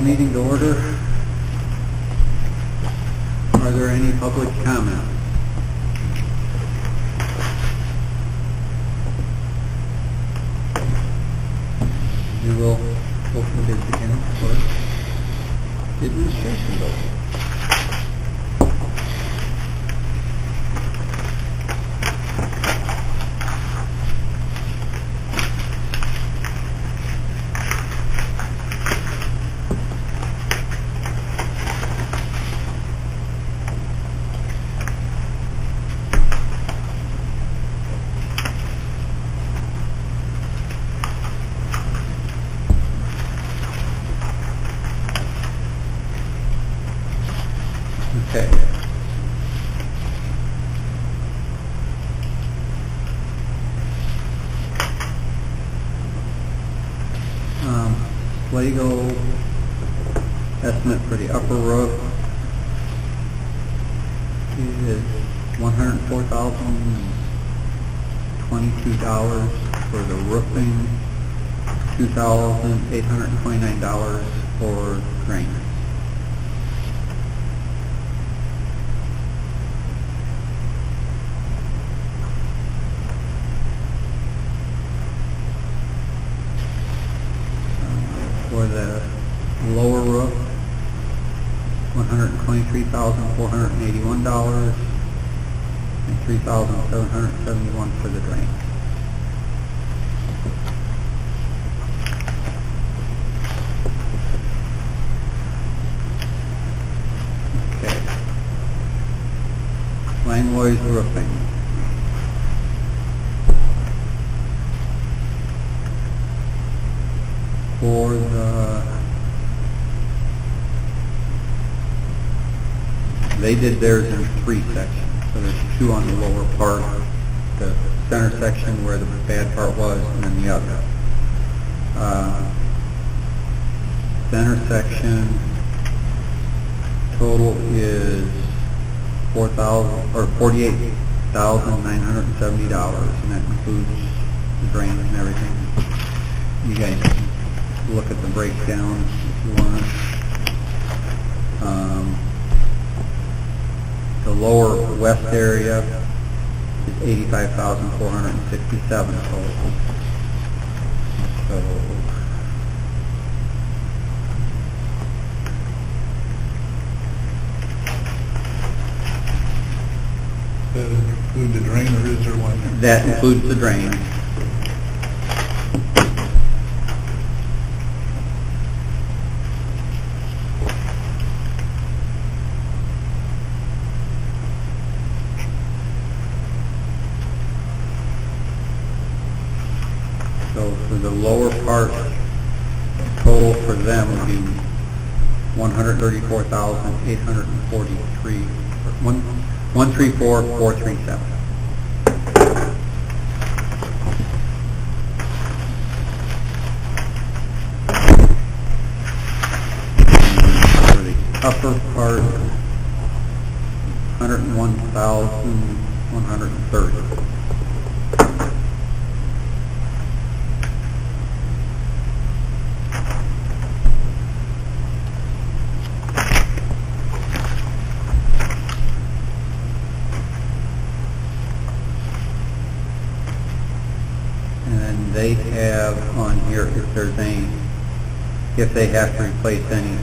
meeting to order. Are there any public comments? We will open bids again for the administration building. Okay. Lego estimate for the upper roof is $104,022 for the roofing, $2,829 for drainage. For the lower roof, $123,481 and $3,771 for the drain. Okay. Langlois Roofing. For they did theirs in 3 sections, so there's 2 on the lower part, the center section where the bad part was, and then the other. Center section total is $48,970, and that includes the drain and everything. You guys can look at the breakdown if you want. The lower west area is $85,467 total. So does that include the drain, or is there one there? that includes the drain. So for the lower part, total for them would be $134,843, 134,437. For the upper part, $101,130. And they have on here if there's any, if they have to replace any.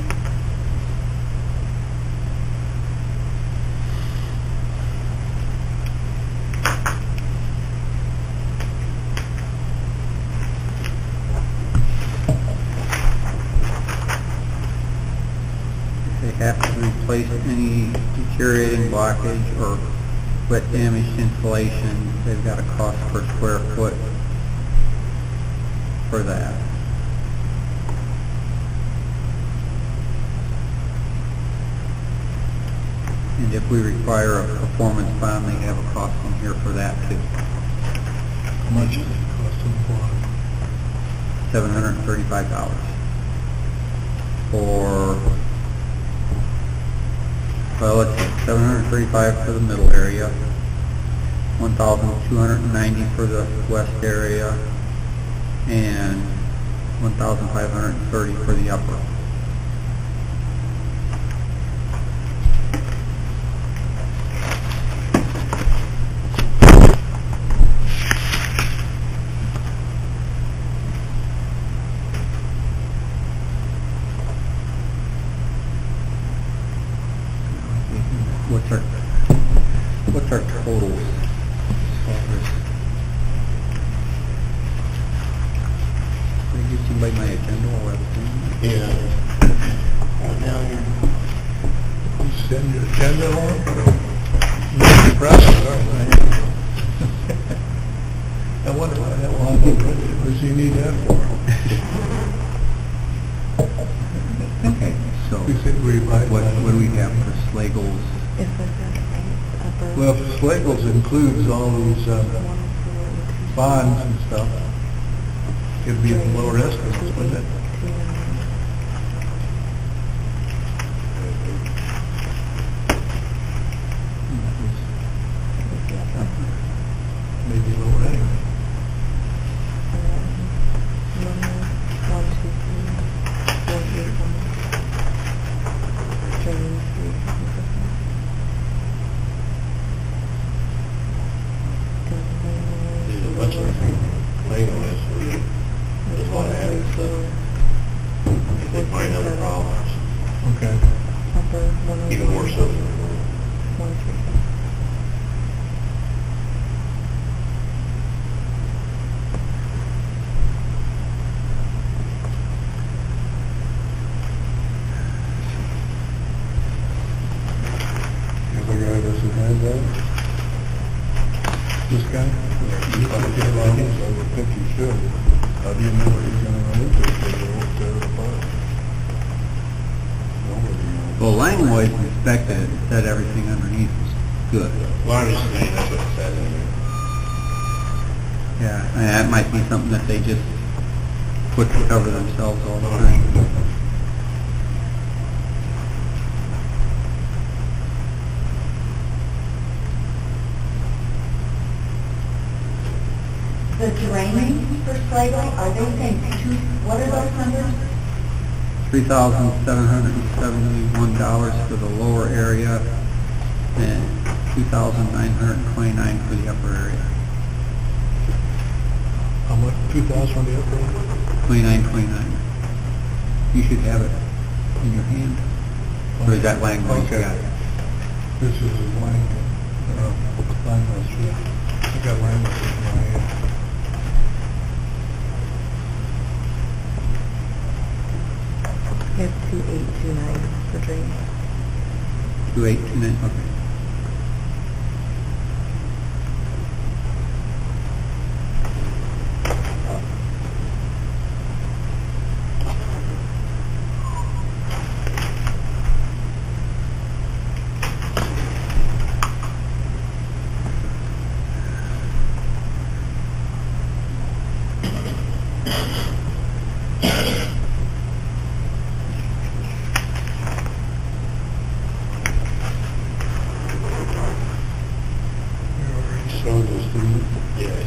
If they have to replace any deteriorating blockage or wet damaged insulation, they've got a cost per square foot for that. And if we require a performance bond, they have a cost on here for that too. How much does it cost them for? $735 for, well, let's see, $735 for the middle area, $1,290 for the west area, and $1,530 for the upper. what's our totals? Did I give somebody my agenda or everything? Yeah. Now you send your agenda on? You're impressive, aren't you? I wonder why that one, what does he need that for? Okay, so We said we might. what do we have for Slagle's? If it's upper. Well, Slagle's includes all these bonds and stuff. It'd be the lower estimates, wouldn't it? Maybe lower anyway. There's a bunch of things on this, there's a lot of added stuff. If they find other problems, Okay. even more so. Other guy doesn't have that? This guy? You probably get along, I would think you should. How do you know what you're gonna run into if they won't tear it apart? Nobody knows. Well, Langlois inspected it and said everything underneath was good. Well, I'm just saying, that's what it says in there. Yeah, and that might be something that they just put to cover themselves all the time. The draining for Slagle, are they saying what are those numbers? $3,771 for the lower area and $2,929 for the upper area. How much, 2,000 on the upper? 2929. You should have it in your hand. Or is that Langlois you Okay. got? This is Langlois, yeah. I got Langlois in my hand. It's 2829 for drain. 2829, okay. You already showed us, didn't you? Yes.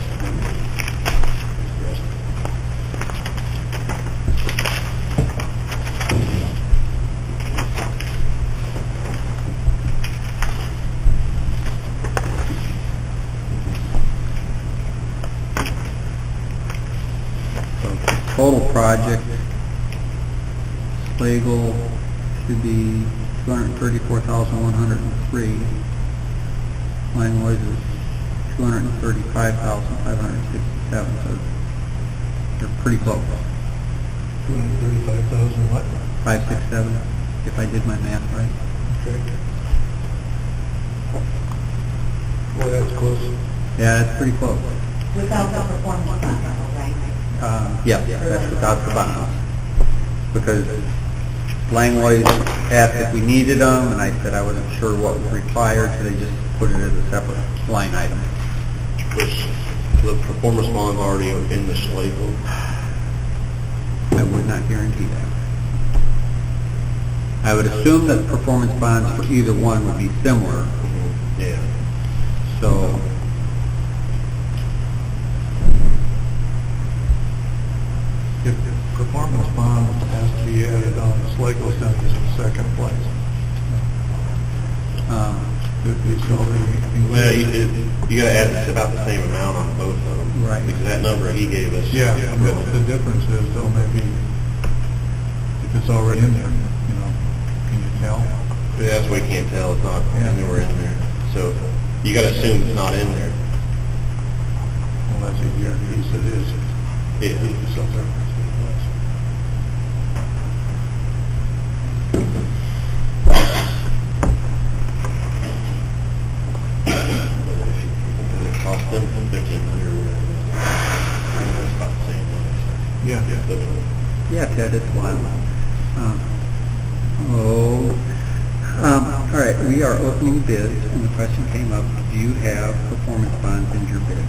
Total project, Slagle should be 234,103. Langlois is 235,567, so they're pretty close. 235,000 what? 567, if I did my math right. Okay. Well, that's close. Yeah, that's pretty close. Without the performance bond, right? Yeah, that's without the bonds. Because Langlois asked if we needed them, and I said I wasn't sure what was required, so they just put it as a separate line item. Was the performance bond already in the Slagle? I would not guarantee that. I would assume that performance bonds for either one would be similar, Yeah. so If the performance bond has to be added on, Slagle sends us in second place. It's already. Well, you gotta add about the same amount on both of them. Right. Because that number he gave us. Yeah, but the difference is though maybe if it's already in there, you know, can you tell? Yeah, that's why you can't tell, it's not anywhere in there. So you gotta assume it's not in there. Unless he guarantees it is. Yeah. It's something. Does it cost them $1,500? It's about the same money. Yeah. Yeah, Ted, it's wild. All right, we are opening bids, and the question came up, do you have performance bonds in your bid?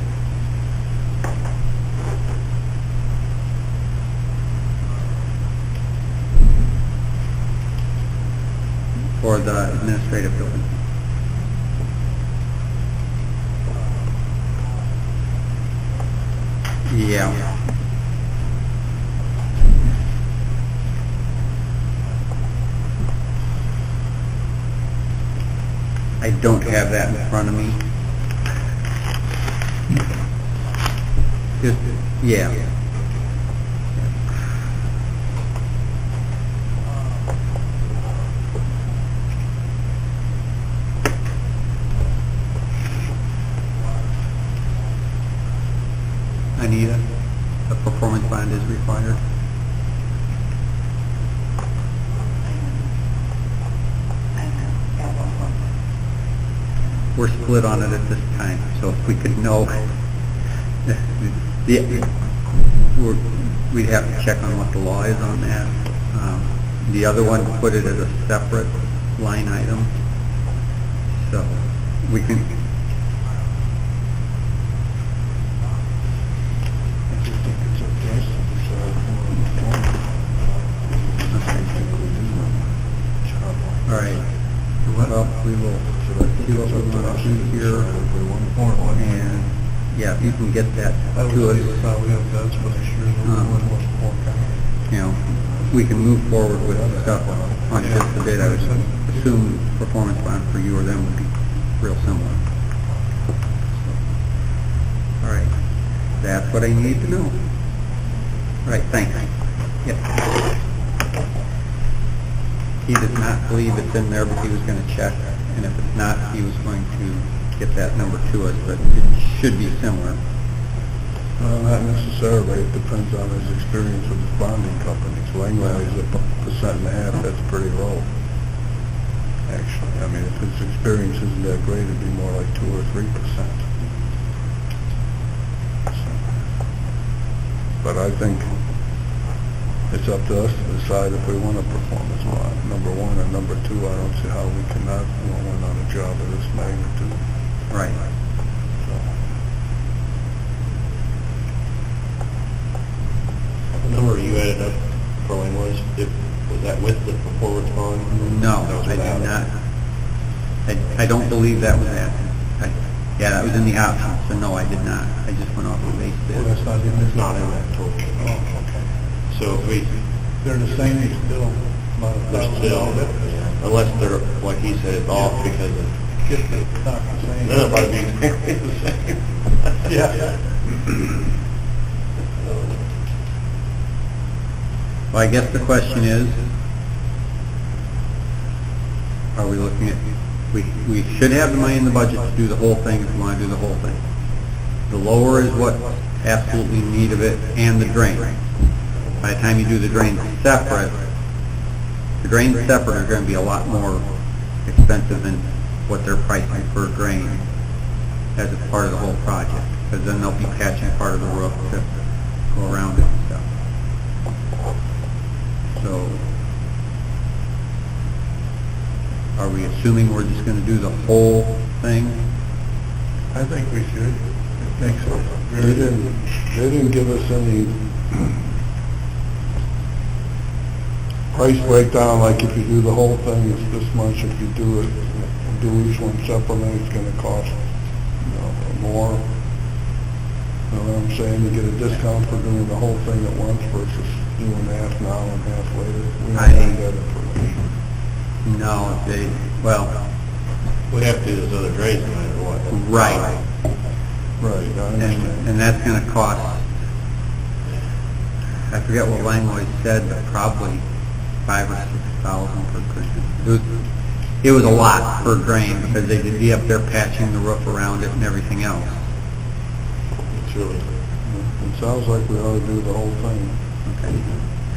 For the administrative building? Yeah. I don't have that in front of me. Just, yeah. Anita, a performance bond is required. We're split on it at this time, so if we could know, we'd have to check on what the law is on that. The other one, put it as a separate line item, so we can. I just think it's okay to decide on All right. Well, we will see what we want to do here, and, yeah, if you can get that That to was us, how we have that's for the sure. you know, we can move forward with stuff on just the bid. I would assume performance bond for you or them would be real similar. All right, that's what I need to know. All right, thanks. Yeah. He does not believe it's in there, but he was going to check, and if it's not, he was going to get that number to us, but it should be similar. Not necessarily, it depends on his experience with the bonding companies. Langley is 1.5%, that's pretty low. Actually, I mean, if his experience isn't that great, it'd be more like 2 or 3%. But I think it's up to us to decide if we want a performance bond, number one, and number two, I don't see how we cannot win on a job of this magnitude. Right. The number you added up for Langways, was that with the performance bond? No, That was I without did it? not. I don't believe that was added. Yeah, that was in the options, so no, I did not. I just went off the base Well, bid. that's not in It's not in that total. Oh, okay. So if we, They're the same, they still, about they're still, unless they're, like he said, it's off because of, It's not the same. then it'll probably be exactly the same. Yeah. Well, I guess the question is, are we looking at, we should have the money in the budget to do the whole thing if we want to do the whole thing. The lower is what absolutely need of it, and the drain. By the time you do the drains separate, the drains separate are going to be a lot more expensive than what they're pricing per drain as a part of the whole project, because then they'll be patching part of the roof to go around it and stuff. So, are we assuming we're just going to do the whole thing? I think we should. I think so. They didn't give us any price breakdown, like if you do the whole thing, it's this much, if you do each one separately, it's gonna cost, more. You know what I'm saying? You get a discount for doing the whole thing at once versus doing half now and half later. We don't have that information. No, they, well, We have to do those other drains no matter what. right. Right, I understand. And that's going to cost, I forget what Langlois said, but probably 5,000 or 6,000 per drain. it was a lot per drain because they did be up there patching the roof around it and everything else. It's really, It sounds like we ought to do the whole thing. Okay.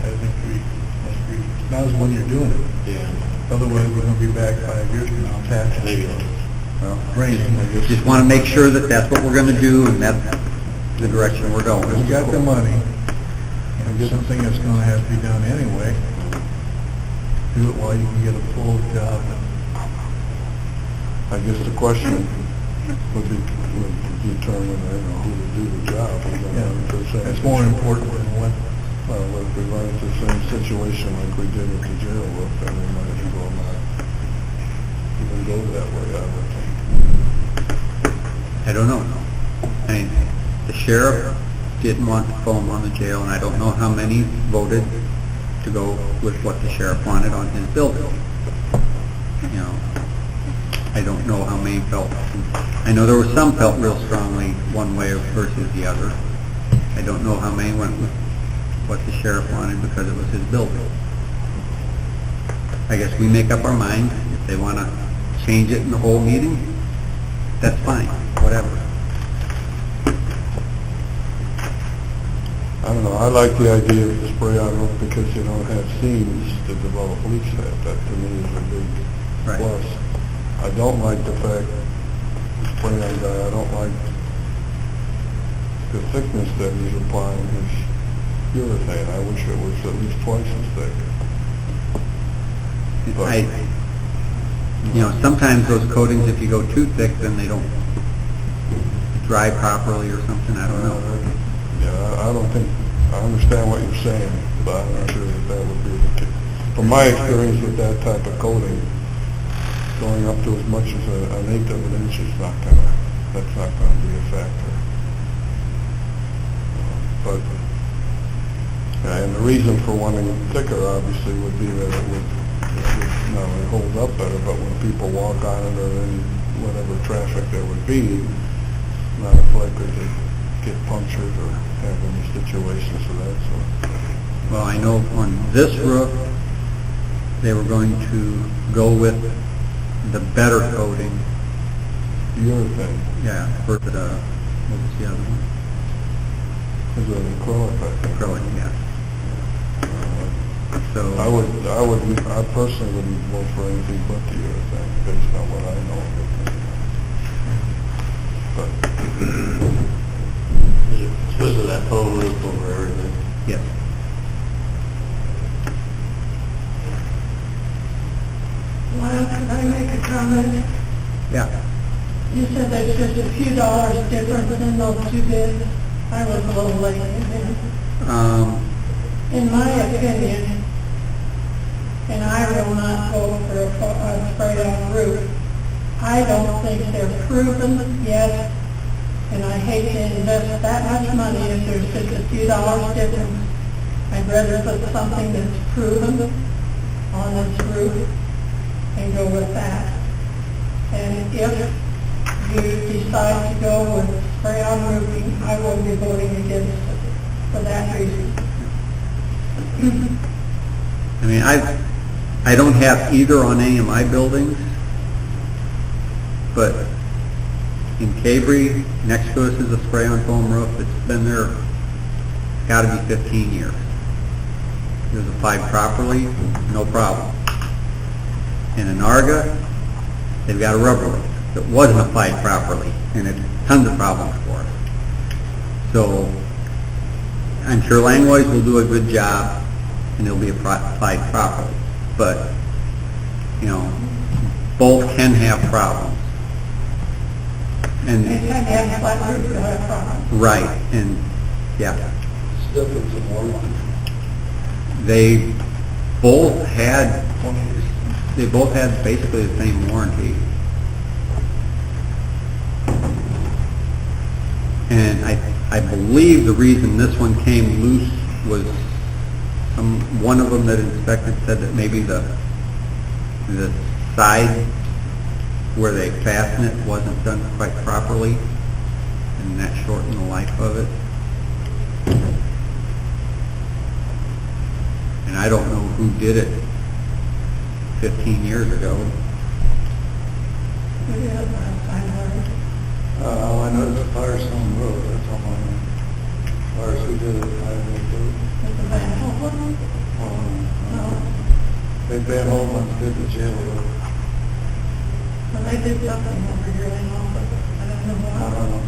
I think now's when you're doing it. yeah, Otherwise, we're gonna be back 5 years from now, patching. maybe not. Well, Draining, I guess. just want to make sure that that's what we're going to do and that's the direction we're going. We got the money, and it's something that's gonna have to be done anyway. Do it while you can get a full job. I guess the question would determine, who to do the job. That's more important than what, Well, if we run into the same situation like we did with the jail roof, then we might as well not even go that way, I would think. I don't know. I mean, the sheriff didn't want the foam on the jail, and I don't know how many voted to go with what the sheriff wanted on his building. You know, I don't know how many felt. I know there were some felt real strongly one way versus the other. I don't know how many went with what the sheriff wanted because it was his building. I guess we make up our mind. If they want to change it in the whole meeting, that's fine, whatever. I don't know, I like the idea of the spray-on roof because you don't have seams to develop leaks at. That to me is a big Right. plus. I don't like the fact, the spray-on guy, I don't like the thickness that he's applying his urethane. I wish it was at least twice as thick. Sometimes those coatings, if you go too thick, then they don't dry properly or something, I don't know. Yeah, I don't think, I understand what you're saying, but I'm not sure that would be the case. From my experience with that type of coating, going up to as much as an eighth of an inch is that's not gonna be a factor. But, and the reason for wanting it thicker obviously would be that it would not only hold up better, but when people walk on it or any, whatever traffic there would be, not as likely to get punctured or have any situations of that sort. Well, I know on this roof, they were going to go with the better coating, Urethane for the, what was the other one? is an acrylic, I think. Acrylic, yeah. So, I personally wouldn't vote for anything but the urethane, based on what I know of it. But, Especially that foam roof over everything. yes. Well, could I make a comment? Yeah. You said there's just a few dollars difference in those two bids. I was a little late. In my opinion, and I will not vote for a spray-on roof, I don't think they're proven yet, and I hate to invest that much money if there's just a few dollars difference. I'd rather put something that's proven on this roof and go with that. And if you decide to go with spray-on roofing, I will be voting against it for that reason. I mean, I don't have either on any of my buildings, but in Cabry, next to us is a spray-on foam roof. It's been there, got to be 15 years. It was applied properly, no problem. In Anarga, they've got a rubber roof that wasn't applied properly, and it's tons of problems for us. So, I'm sure Langlois will do a good job, and it'll be applied properly. But, both can have problems. And Anytime you have a flat roof, you'll have problems. right, and yeah, difference in warranty. they both had basically the same warranty. And I believe the reason this one came loose was one of them that inspected said that maybe the side where they fasten it wasn't done quite properly, and that shortened the life of it. And I don't know who did it 15 years ago. We did it last time, Larry. All I know is the Firestone Road, that's all I know. As far as who did it, I don't know. With the Van Holen? No. They Van Holman did the jail road. Well, they did something over here, they know, but I don't know what. I don't know.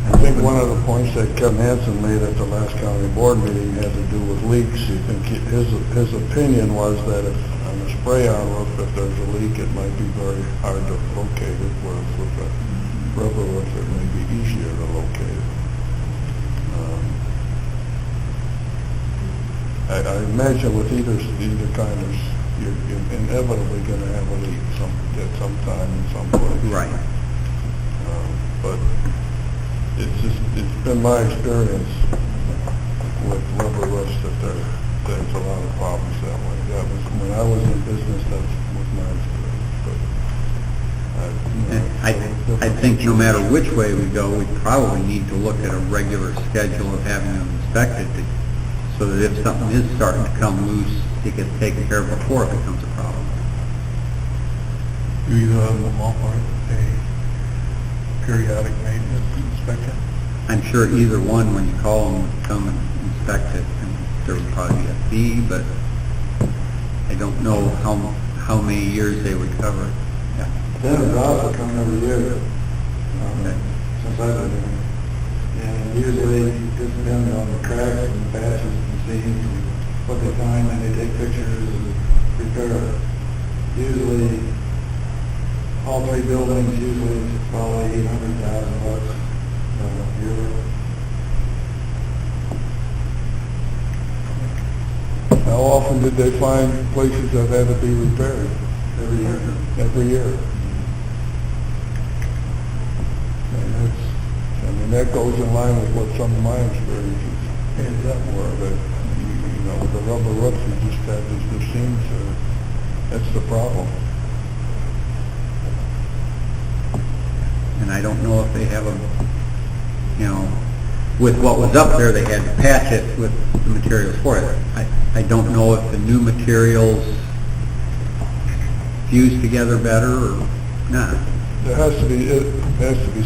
I think one of the points that Kevin Hansen made at the last county board meeting had to do with leaks. You think his opinion was that if on a spray-on roof, if there's a leak, it might be very hard to locate it, whereas with a rubber roof, it may be easier to locate it. I imagine with either kind of, you're inevitably going to have a leak at some time in some place. Right. But it's been my experience with rubber roofs that there's a lot of problems that way. That was, when I was in business, that was my experience, but I think no matter which way we go, we probably need to look at a regular schedule of having them inspected so that if something is starting to come loose, it gets taken care of before it becomes a problem. You either have them ballpark, a periodic maintenance inspection? I'm sure either one, when you call them, would come and inspect it, and there would probably be a fee, but I don't know how many years they would cover. Yeah. Dennis also come every year, Okay. since I've been here. And usually it depends on the cracks and patches and seams and what they find, and they take pictures and repair it. Usually, all three buildings, usually it's probably $800,000 a year. How often did they find places that had to be repaired? Every year. Every year. And that goes in line with what some of my experiences ended up were, that, with the rubber roofs, you just have the seams, that's the problem. And I don't know if they have with what was up there, they had to patch it with the materials for it. I don't know if the new materials fuse together better or not. There has to be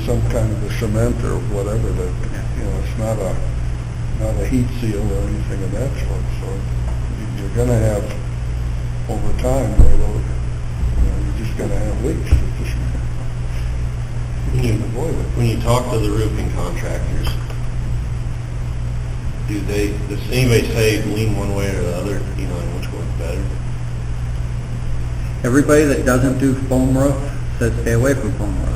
some kind of a cement or whatever that, it's not a heat seal or anything of that sort. So you're going to have, over time, you're just going to have leaks. You can't avoid it. When you talk to the roofing contractors, does anybody say lean one way or the other, and which one's better? Everybody that doesn't do foam roof says stay away from foam roof.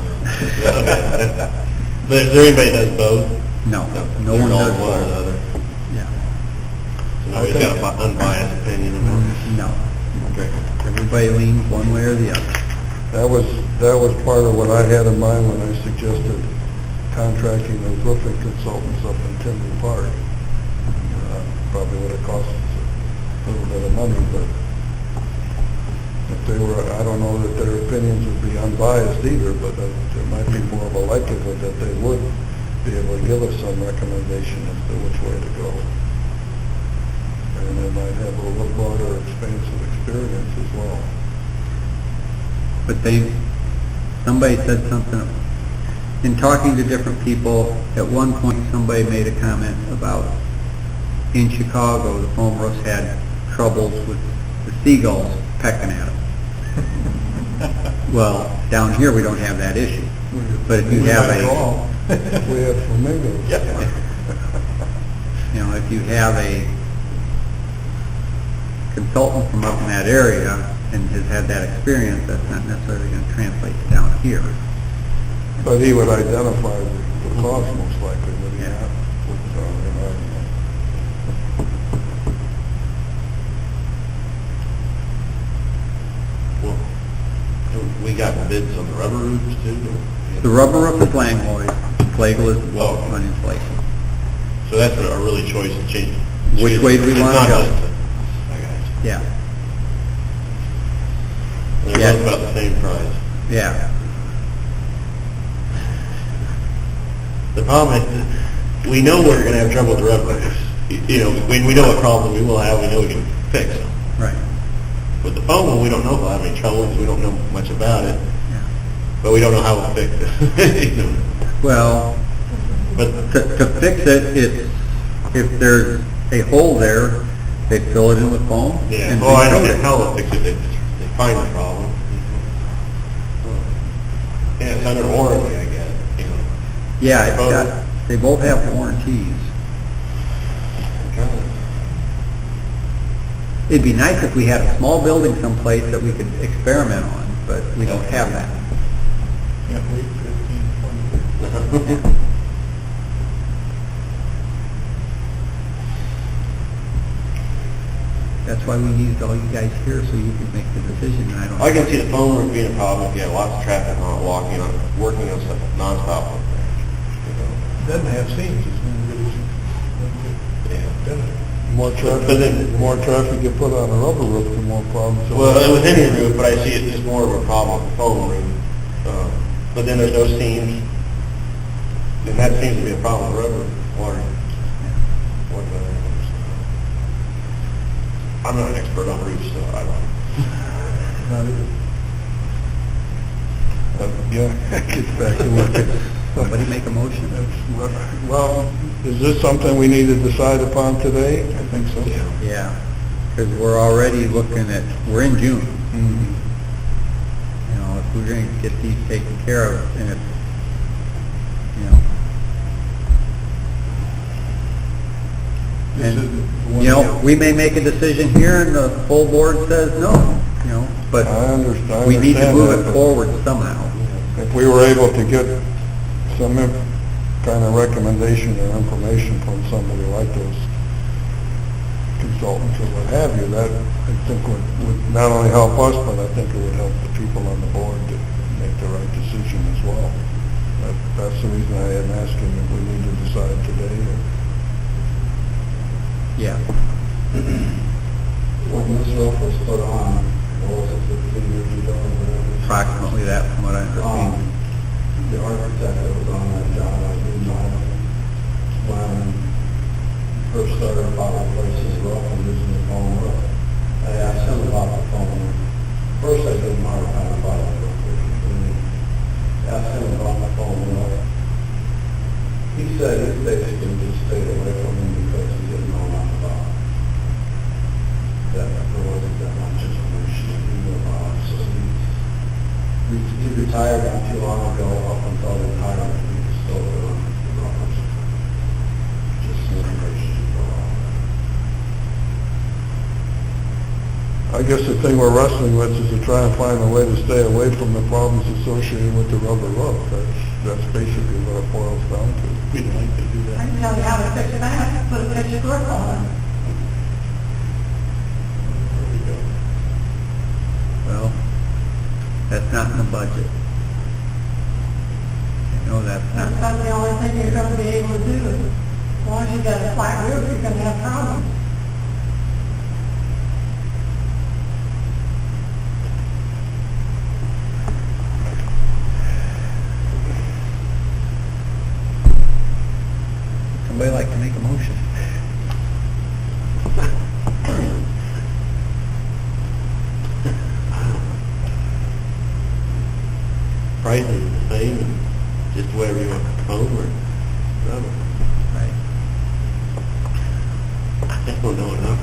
But is there anybody that does both? No, no one does one or the both. other. Yeah, So nobody's got an unbiased opinion about it. no. Okay. Everybody leans one way or the other. That was part of what I had in mind when I suggested contracting those roofing consultants up in Tinley Park. Probably would have cost us a little bit of money, but if they were, I don't know that their opinions would be unbiased either, but there might be more of a likelihood that they would be able to give us some recommendation as to which way to go. And they might have a little broader, expansive experience as well. But somebody said something, in talking to different people, at one point somebody made a comment about in Chicago, the foam roofs had troubles with the seagulls pecking at them. Well, down here we don't have that issue. But if you have We have flamingos. if you have a consultant from up in that area and has had that experience, that's not necessarily going to translate to down here. But he would identify the cost most likely, would he Yeah. not? Well, we got bids on the rubber roofs too? The rubber roof is Langlois, Flagel is Oh. on insulation. So that's a really choice to change. Which way do we It's wanna not go? just a- I got you. Yeah, And they're Yeah. both about the same price. yeah. The problem is, we know we're gonna have trouble with the rubber roofs. When we know what problem we will have, we know we can fix them. Right. But the phone one, we don't know if we'll have any trouble, because we don't know much about it, Yeah. but we don't know how we'll fix it. You know. Well, But, to fix it, it's, if there's a hole there, they fill it in with foam. yeah, and well, I recoat don't it. know how they'll fix it, they find the problem. Yeah, it's under warranty, I guess, you know. Yeah, it's got, they both have warranties. It'd be nice if we had a small building someplace that we could experiment on, but we don't have that. Can't wait 15, 20 years. That's why we needed all you guys here, so you could make the decision, and I don't. I can see the phone room being a problem if you have lots of traffic on it, walking on, working on stuff nonstop up there. You know. Doesn't have seams, it's really, Yeah. doesn't it? More But then- traffic, more traffic you put on a rubber roof, the more problems. Well, it was any roof, but I see it just more of a problem with the foam roof. But then there's no seams, and that seems to be a problem with rubber water. I'm not an expert on roofs, so I don't. Not either. Yeah, it gets back to what Somebody make a motion. well, is this something we need to decide upon today? I think so. Yeah, because we're already looking at, we're in June. Mhm. You know, if we're going to get these taken care of, and if, you know. This And, is the one you know, deal. we may make a decision here and the full board says no, you know, but I understand. we need to move it that, but forward somehow. If we were able to get some kind of recommendation or information from somebody like those consultants or what have you, that I think would not only help us, but I think it would help the people on the board to make the right decision as well. That's the reason I am asking if we need to decide today. Yeah. When this roof was put on, what was it, 15 years ago or whatever? Approximately that, from what I understand. The architect that was on that job, I didn't know when first started about replacing the roof and using the foam roof. I asked him about the foam roof. First I gave him a hard time about the roof. Asked him about the foam roof. He said he basically just stayed away from him because he didn't know enough about it. That there wasn't that much information he knew about it. So he retired not too long ago, up until retirement, he was still doing the runners. Just some information for all. I guess the thing we're wrestling with is to try and find a way to stay away from the problems associated with the rubber roof. That's basically what it boils down to. We'd like to do I that. can tell you how to fix it, I have to put a picture roof on it. There we go. Well, that's not in the budget. You know, that's That's not. about the only thing you're gonna be able to do. As long as you got a flat roof, you're gonna have problems. Somebody like to make a motion? Price is the same, and just whatever you want, foam or rubber. Right. I don't know enough.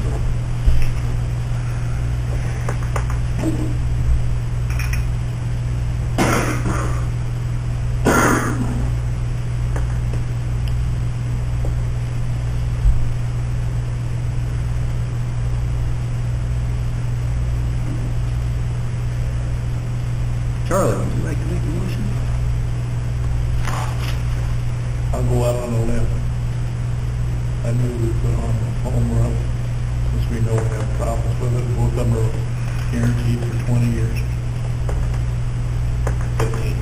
Charlie, would you like to make a motion? I'll go out on a limb. I knew we put on the foam roof, since we know we have problems with it, both of them are guaranteed for 20 years. 15.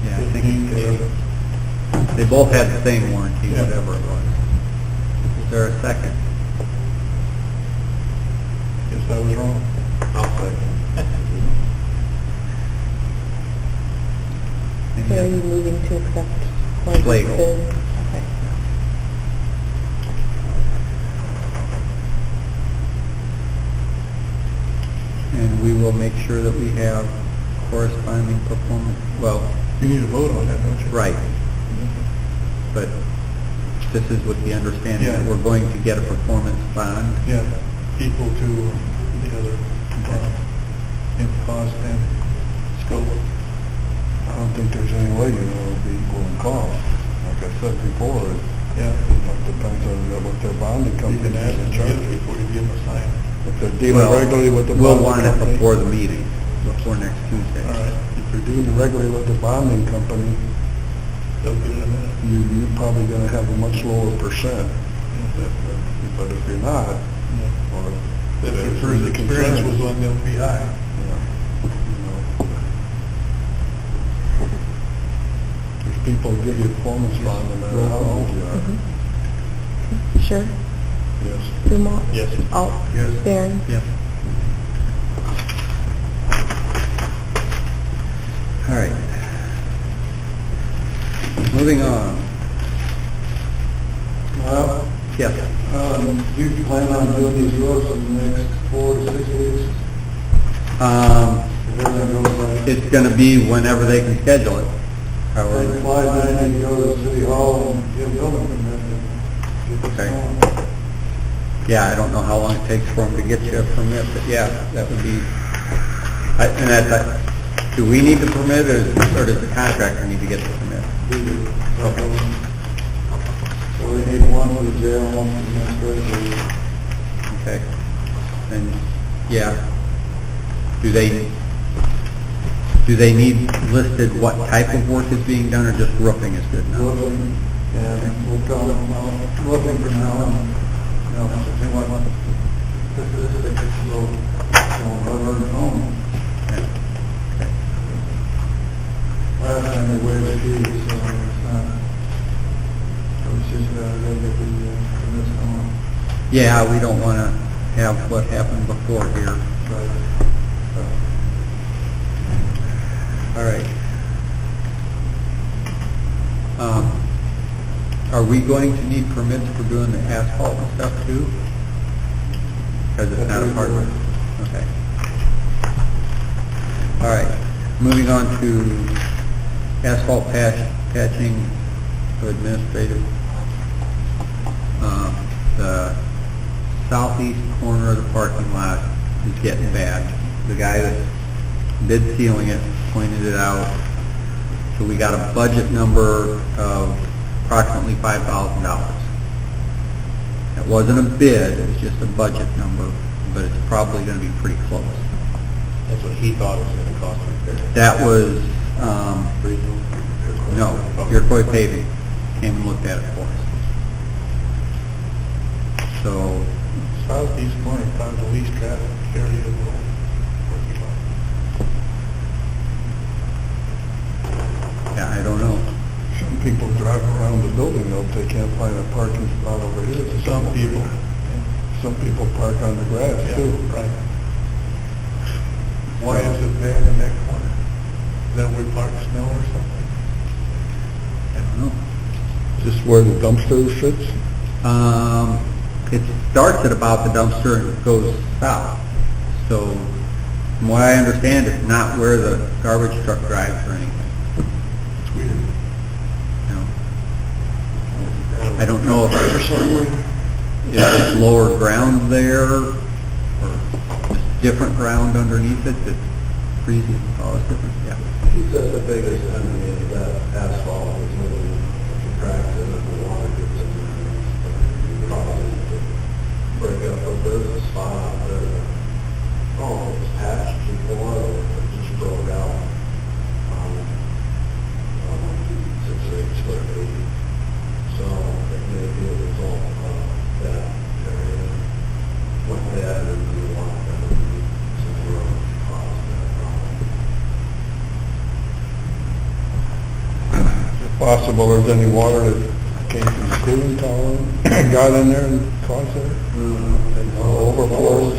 Yeah, I 15, think whatever. they both had the same warranty, Yeah. whatever it was. Is there a second? Guess I was wrong. I'll second. Any So are other- you moving to accept one of the Schlegel. bids? Okay. and we will make sure that we have corresponding performance, well, You need to vote on that, don't you? right. But this is with the understanding that Yeah. we're going to get a performance bond. Yeah, equal to the other, in cost and scope. I don't think there's any way, it'll be equal in cost. Like I said before, Yeah. it depends on what their bonding You company can ask them is to get it charging. before you give them a sign. If they're dealing Well, regularly with the We'll bonding want it company. before the meeting, before next Tuesday. All right, If you're dealing regularly with the bonding company, they'll get it in a minute. you're probably gonna have a much lower percent. But if you're not, Yeah. or If your there's first a experience concern, was on, they'll be high. There's people who give you a performance bond no matter how old you are. Sure. Yes. Dumont. Yes. Alt. Yes. Barron. Yep. All right. Moving on. Well, Yes. do you plan on doing these roads in the next 4 to 6 weeks? If everything goes like It's gonna be whenever they can schedule it. However, Take 590, go to City Hall and get a building permit and get this Okay. going. yeah, I don't know how long it takes for them to get you a permit, but yeah, that would be, and that's, do we need the permit or does the contractor need to get the permit? So we need one for the jail, one for the administrative. Okay. And, yeah. Do they need listed what type of work is being done or just roofing is good enough? Roofing, and we'll call them, roofing for now, and, you know, something like specific, so, whatever, home. Yeah. Okay. Last time they waived the fees, so it's not, so it's just, they get the, permits going. Yeah, we don't want to have what happened before here. Right. All right. Are we going to need permits for doing the asphalt and stuff too? Because it's not a part of it? Okay. All right. Moving on to asphalt patching for administrative. The southeast corner of the parking lot is getting bad. The guy that did sealing it pointed it out. So we got a budget number of approximately $5,000. It wasn't a bid, it was just a budget number, but it's probably going to be pretty close. That's what he thought it was gonna cost to repair. That was, no, Iroquois Paving came and looked at it for us. So, Southeast corner, probably the least traffic area of the whole parking lot. yeah, I don't know. Some people drive around the building though, if they can't find a parking spot over here. Some people. Some people park on the grass Yeah, too. right. Why is it bad in that corner? Is that where we park snow or something? I don't know. Just where the dumpster sits? It starts at about the dumpster and goes south. So, from what I understand, it's not where the garbage truck drives or anything. It's weird. You know. I don't know if it's lower ground there or just different ground underneath it that's freezing. Oh, it's different, yeah. He said the biggest enemy of that asphalt is when the cracks in it, the water gets in there. Probably break up, but there's a spot out there. Oh, it's patched before, or it just broke out. 6 or 8 square feet. So it may be a result of that area. Went bad and the water got underneath, so the road caused that problem. Is it possible there's any water that came from the cooling tower, got in there and caused it? Overflows?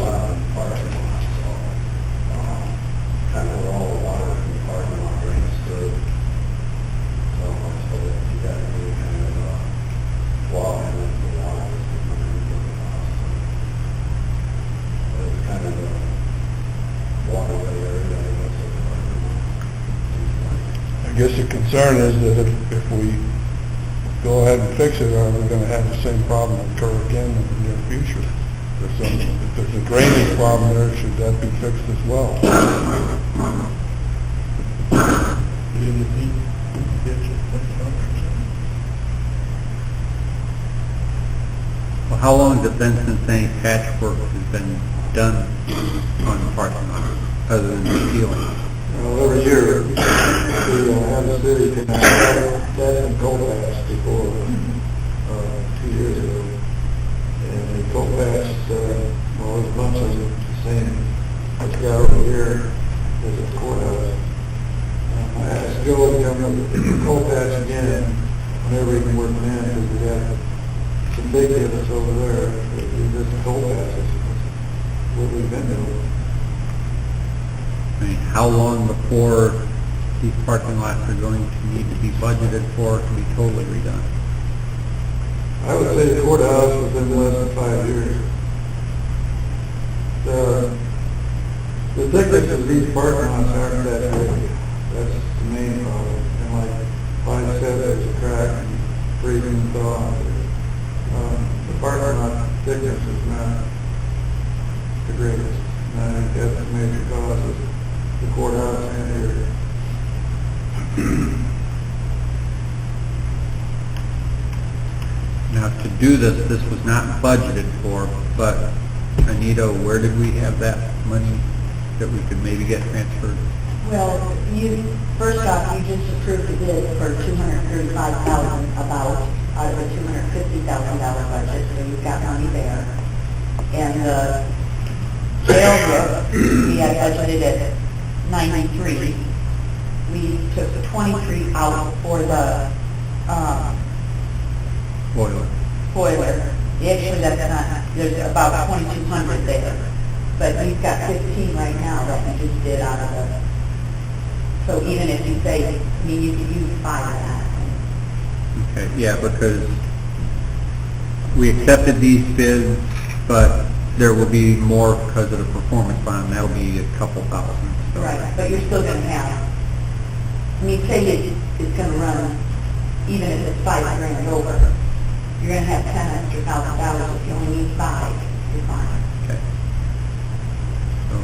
Kind of where all the water from the parking lot drains through. So you got to do kind of walk in the water. But it's kind of guess the concern is that if we go ahead and fix it, are we gonna have the same problem occur again in the near future? If there's a drainage problem there, should that be fixed as well? Well, how long has it been since any patchwork has been done on the parking lot, other than the ceiling? Well, every year, we have the city can have that in Colfax before, 2 years ago. And the Colfax, well, there's a bunch of them, the same, this guy over here is at the courthouse. I asked Joe to come up to Colfax again whenever he can work in, because we got some big units over there, this Colfax is what we've been doing. I mean, how long before these parking lots are going to need to be budgeted for to be totally redone? I would say the courthouse within less than 5 years. The thickness of these parking lots aren't that big. That's the main problem. And like Clyde said, there's a crack and freezing and thaw. The parking lot thickness is not the greatest. And I think that's the major cause of the courthouse and area. Now, to do this, this was not budgeted for, but Anita, where did we have that money that we could maybe get transferred? Well, first off, you just approved a bid for $235,000 about out of a $250,000 budget, so you've got money there. And the jail roof, we had budgeted at 93. We took the 23 out for the Boiler. boiler. Actually, that's not, there's about 2,200 there. But you've got 15 right now that you just did out of the, so even if you say, I mean, you could use 5 of that. Okay, yeah, because we accepted these bids, but there will be more because of the performance bond. That'll be a couple thousand. So. Right, but you're still going to have, I mean, say it's going to run, even if it's $5,000 over, you're going to have $10,000 extra. If you only need 5, you're fine. Okay. So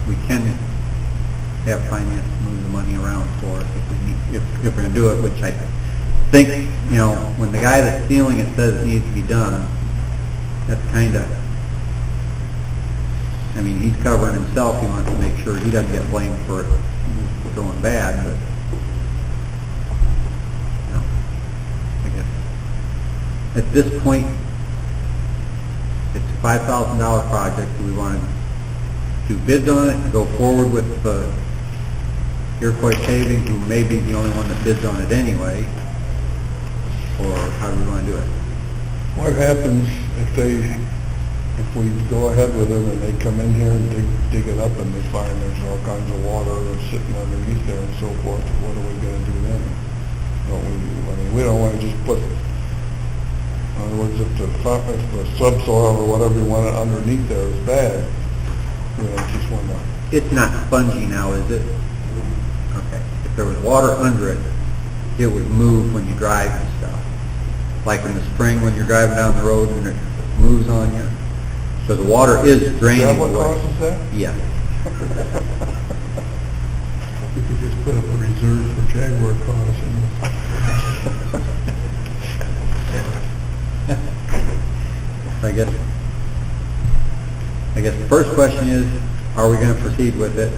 we can have finance move the money around for us if we need, if we're going to do it, which I think, you know, when the guy that's sealing it says it needs to be done, that's kind of, I mean, he's covering himself. He wants to make sure he doesn't get blamed for it going bad, but, you know, I guess at this point, it's a $5,000 project. Do we want to do bids on it and go forward with Iroquois Paving, who may be the only one that bids on it anyway, or how do we want to do it? What happens if we go ahead with them and they come in here and dig it up and they find there's all kinds of water sitting underneath there and so forth? What are we going to do then? I mean, we don't want to just put, in other words, if the subsoil or whatever you want it underneath there is bad, we don't just want to. It's not spongy now, is it? Okay. If there was water under it, it would move when you drive and stuff. Like in the spring when you're driving down the road and it moves on you. So the water is draining Is that what away. causes that? Yeah. We could just put up a reserve for Jaguar cars I guess the first question is, are we going to proceed with it?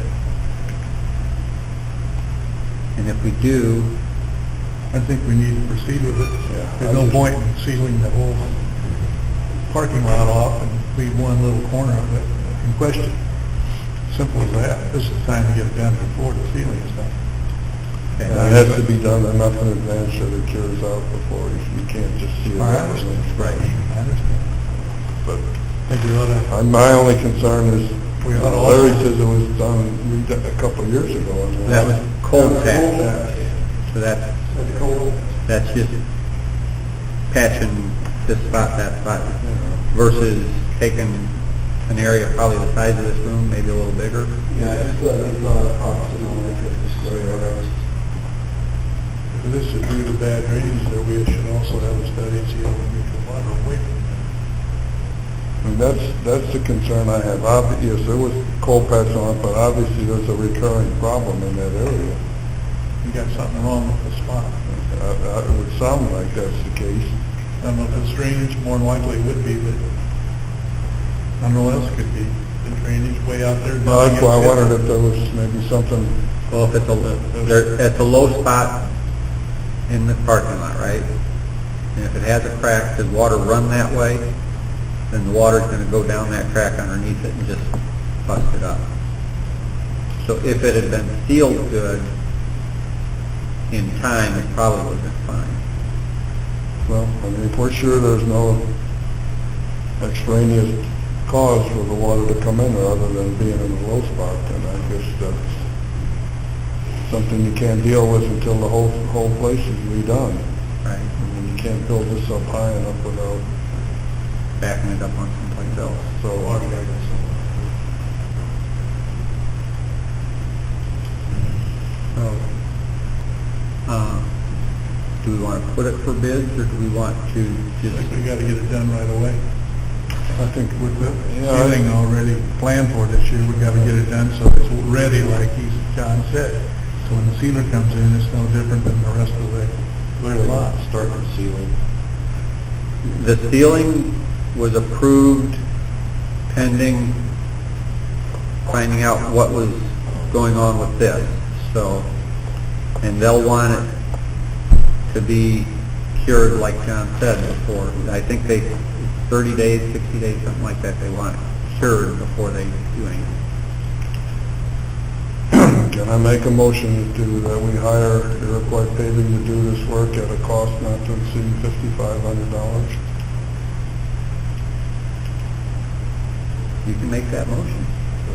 And if we do, I think we need to proceed with it. Yeah. There's no point in sealing the whole parking lot off and leave one little corner of it in question. Simple as that. This is the time to get it done before the sealing is done. okay. It has to be done enough in advance that it cures out before you can't just see it. I understand. Right. I understand. But I think we ought to, my only concern is, We ought to Larry also- says it was done a couple of years ago. That was cold patch. So that's just patching this spot, that spot, versus taking an area probably the size of this room, maybe a little bigger. Yeah, it's not approximately 50 square yards. For this is due to bad drainage there, we should also have a study and see how we get the water away from And that's the concern I have. Yes, there was coal patch on it, but obviously there's a recurring problem in that area. there. You got something wrong with the spot. It would sound like that's the case. I don't know if it's drainage, more than likely it would be, but I don't know what else it could be. The drainage way out there. Well, that's why I wondered if there was maybe something, Well, if it's a low spot in the parking lot, right? And if it has a crack, does water run that way? Then the water's gonna go down that crack underneath it and just bust it up. So if it had been sealed good in time, it probably would have been fine. well, I mean, if we're sure there's no extraneous cause for the water to come in there other than being in a low spot, then I guess that's something you can't deal with until the whole place is redone. Right. I mean, you can't build this up high enough without, Backing it up on someplace else. so, So, do we want to put it for bids, or do we want to I just, think we gotta get it done right away. I think With the Yeah, I- ceiling already planned for this year, we gotta get it done so it's ready, like John said. So when the sealer comes in, it's no different than the rest of the lot. Start with ceiling. the ceiling was approved pending finding out what was going on with this, so, and they'll want it to be cured, like John said before. I think 30 days, 60 days, something like that, they want it cured before they do anything. Can I make a motion that we hire Iroquois Paving to do this work at a cost not to exceed $5,500? You can make that motion,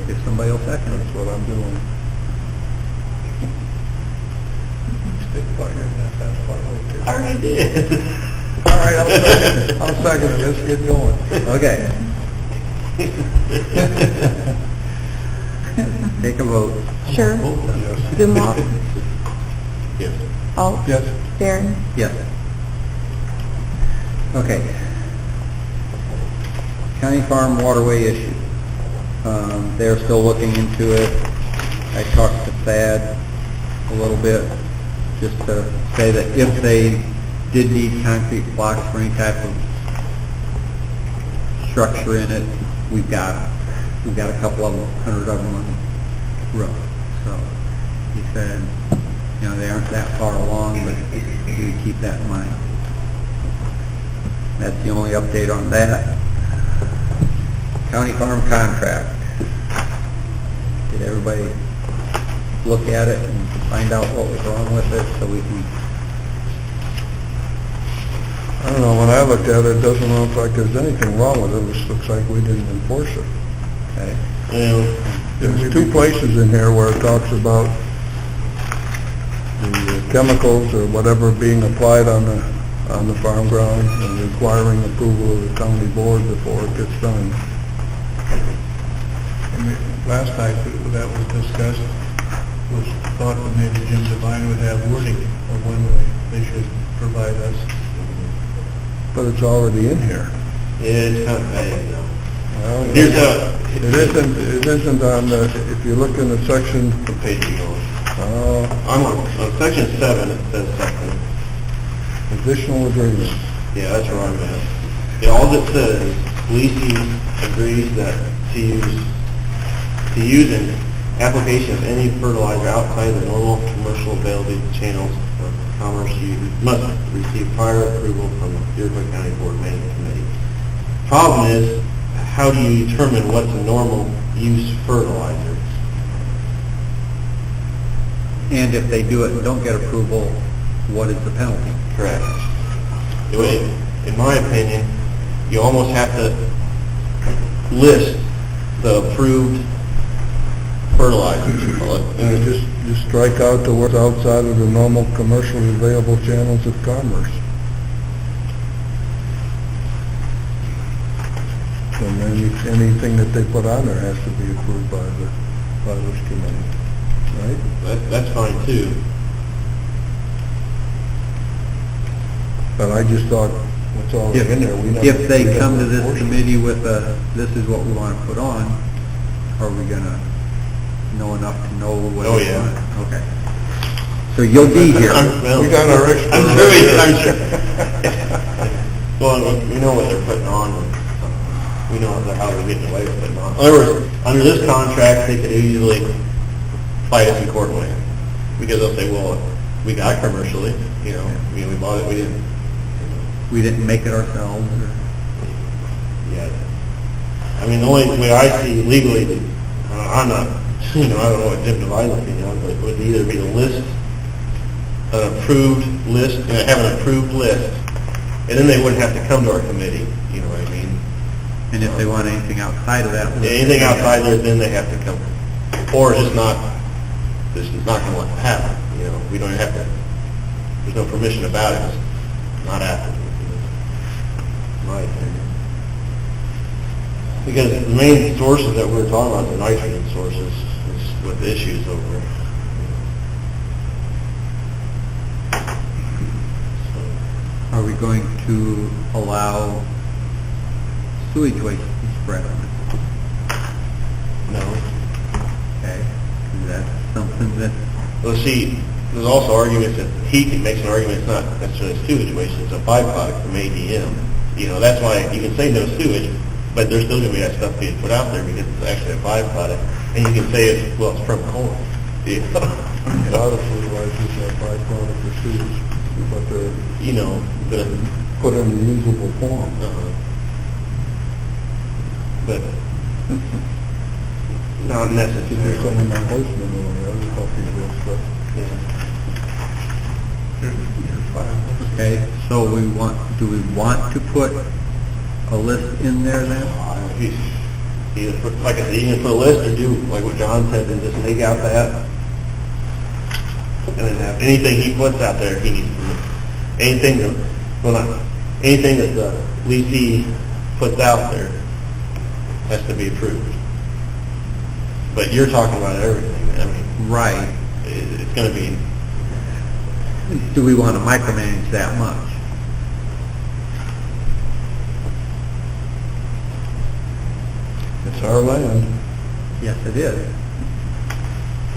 if somebody will second it. That's what I'm doing. Stick by your net, that's part right there. I already did. All right, I'll second it, let's get going. Okay. Take a vote. Sure. Yes. Benoit, Yes. Alt, Yes. Barron. Yes. Okay. County Farm waterway issue. They're still looking into it. I talked to Thad a little bit, just to say that if they did need concrete blocks for any type of structure in it, we've got them. We've got a couple of them, 100 of them on the roof. So he said, you know, they aren't that far along, but you keep that in mind. That's the only update on that. County Farm contract. Did everybody look at it and find out what was wrong with it so we can... I don't know, when I looked at it, it doesn't look like there's anything wrong with it. It just looks like we didn't enforce it. Okay. There's two places in here where it talks about the chemicals or whatever being applied on the farm ground and requiring approval of the county board before it gets done. And last night that was discussed, was thought that maybe Jim Devine would have wording of when they should provide us. But it's already in here. It's kind of vague, though. Well, Here's a... It isn't on the, if you look in the section, What page are you on? I'm On section 7, it says something. additional agreement. Yeah, that's where I'm at. Yeah, all it says is, Lisi agrees that to use an application of any fertilizer outside the normal commercial available channels of commerce, you must receive prior approval from the Iroquois County Board Management Committee. Problem is, how do you determine what's a normal use fertilizer? And if they do it and don't get approval, what is the penalty? Correct. In my opinion, you almost have to list the approved fertilizers. And just strike out the words outside of the normal commercially available channels of commerce. And anything that they put on there has to be approved by the committee, right? That's fine too. But I just thought, what's already in there, we never... If they we never come to this enforced it. committee with this is what we want to put on, are we gonna know enough to know what? Oh, we yeah. want? Okay. So you'll be here. We got our expert I'm right sure, here. I'm sure. Well, we know what they're putting on, and we know how they're getting away with putting on. In other words, under this contract, they could easily fight us in court with it. Because they'll say, well, we got it commercially, you know, we bought it, we didn't, We didn't make it ourselves, or? yeah. I mean, the only way I see legally, I'm not, you know, I don't know what Jim Devine's opinion on, but it would either be a list, an approved list, have an approved list, and then they wouldn't have to come to our committee, you know what I mean? And if they want anything outside of that? Anything outside there, then they have to come. Or just not, this is not gonna let it happen, you know, we don't have to, there's no permission about it, it's not happening. My opinion. Because the main sources that we're talking about, the nitrogen sources, is what the issue is over. Are we going to allow sewage waste to be spread on it? No. Okay, is that something that, Well, see, there's also arguments that he makes an argument it's not necessarily sewage waste, it's a byproduct from ADM. You know, that's why you can say no sewage, but there's still going to be that stuff being put out there because it's actually a byproduct. And you can say it's, well, it's from corn. You know? A lot of fertilizers are byproduct of sewage, but they're You know, but, put in a usable form. but not There's some necessarily. in my horse manure, the other coffee will stuff. okay, so do we want to put a list in there then? Either put, like I said, you can put a list or do like what John said and just take out that. And then have anything he puts out there, he needs to, anything that, well, not, anything that the leasing puts out there has to be approved. But you're talking about everything, I mean, Right. it's gonna be, Do we want to micromanage that much? It's our land. Yes, it is.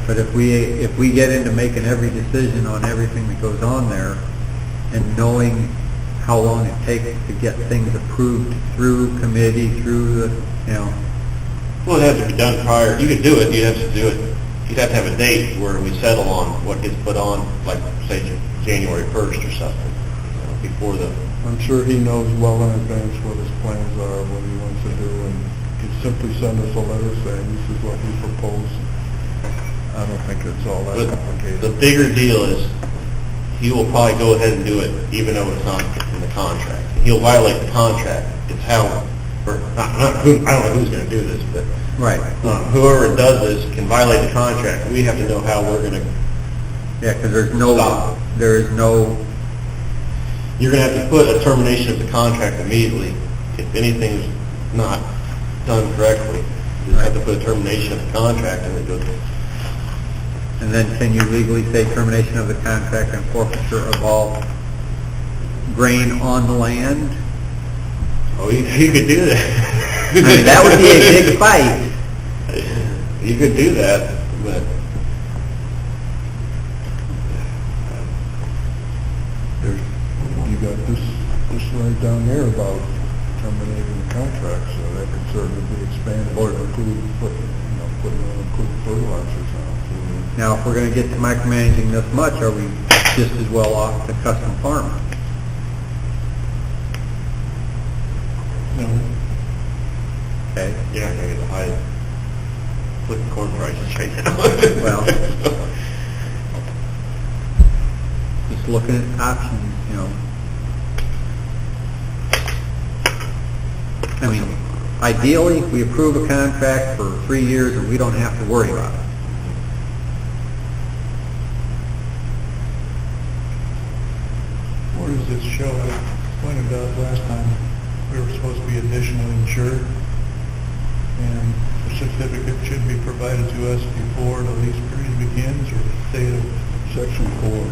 But if we get into making every decision on everything that goes on there, and knowing how long it takes to get things approved through committee, through the, you know, well, it has to be done prior, you could do it, you'd have to do it, you'd have to have a date where we settle on what gets put on, like, say, January 1st or something, you know, before the, I'm sure he knows well in advance what his plans are, what he wants to do, and he'd simply send us a letter saying, this is what we propose. I don't think it's all that but the complicated. bigger deal is, he will probably go ahead and do it, even though it's not in the contract. He'll violate the contract, it's how, or, not who, I don't know who's gonna do this, but right. whoever does this can violate the contract, we have to know how we're gonna, Yeah, because there's Stop. there is no, you're gonna have to put a termination of the contract immediately. If anything's not done correctly, you just have to put a termination of the contract and it goes, and then can you legally say termination of the contract and forfeiture of all grain on the land? oh, you could do that. I mean, that would be a big fight. You could do that, but There's, you got this right down here about terminating the contract, so that could certainly be expanded or approved, putting on approved fertilizers now. Now, if we're going to get to micromanaging this much, are we just as well off to custom farming? No, Okay, you're not gonna get the high, look at corn prices right now. Well. just looking at options, you know. I mean, ideally, we approve a contract for 3 years and we don't have to worry about it. where does this show? I pointed out last time, we were supposed to be additionally insured, and the certificate should be provided to us before the lease period begins, or stay at Section 4.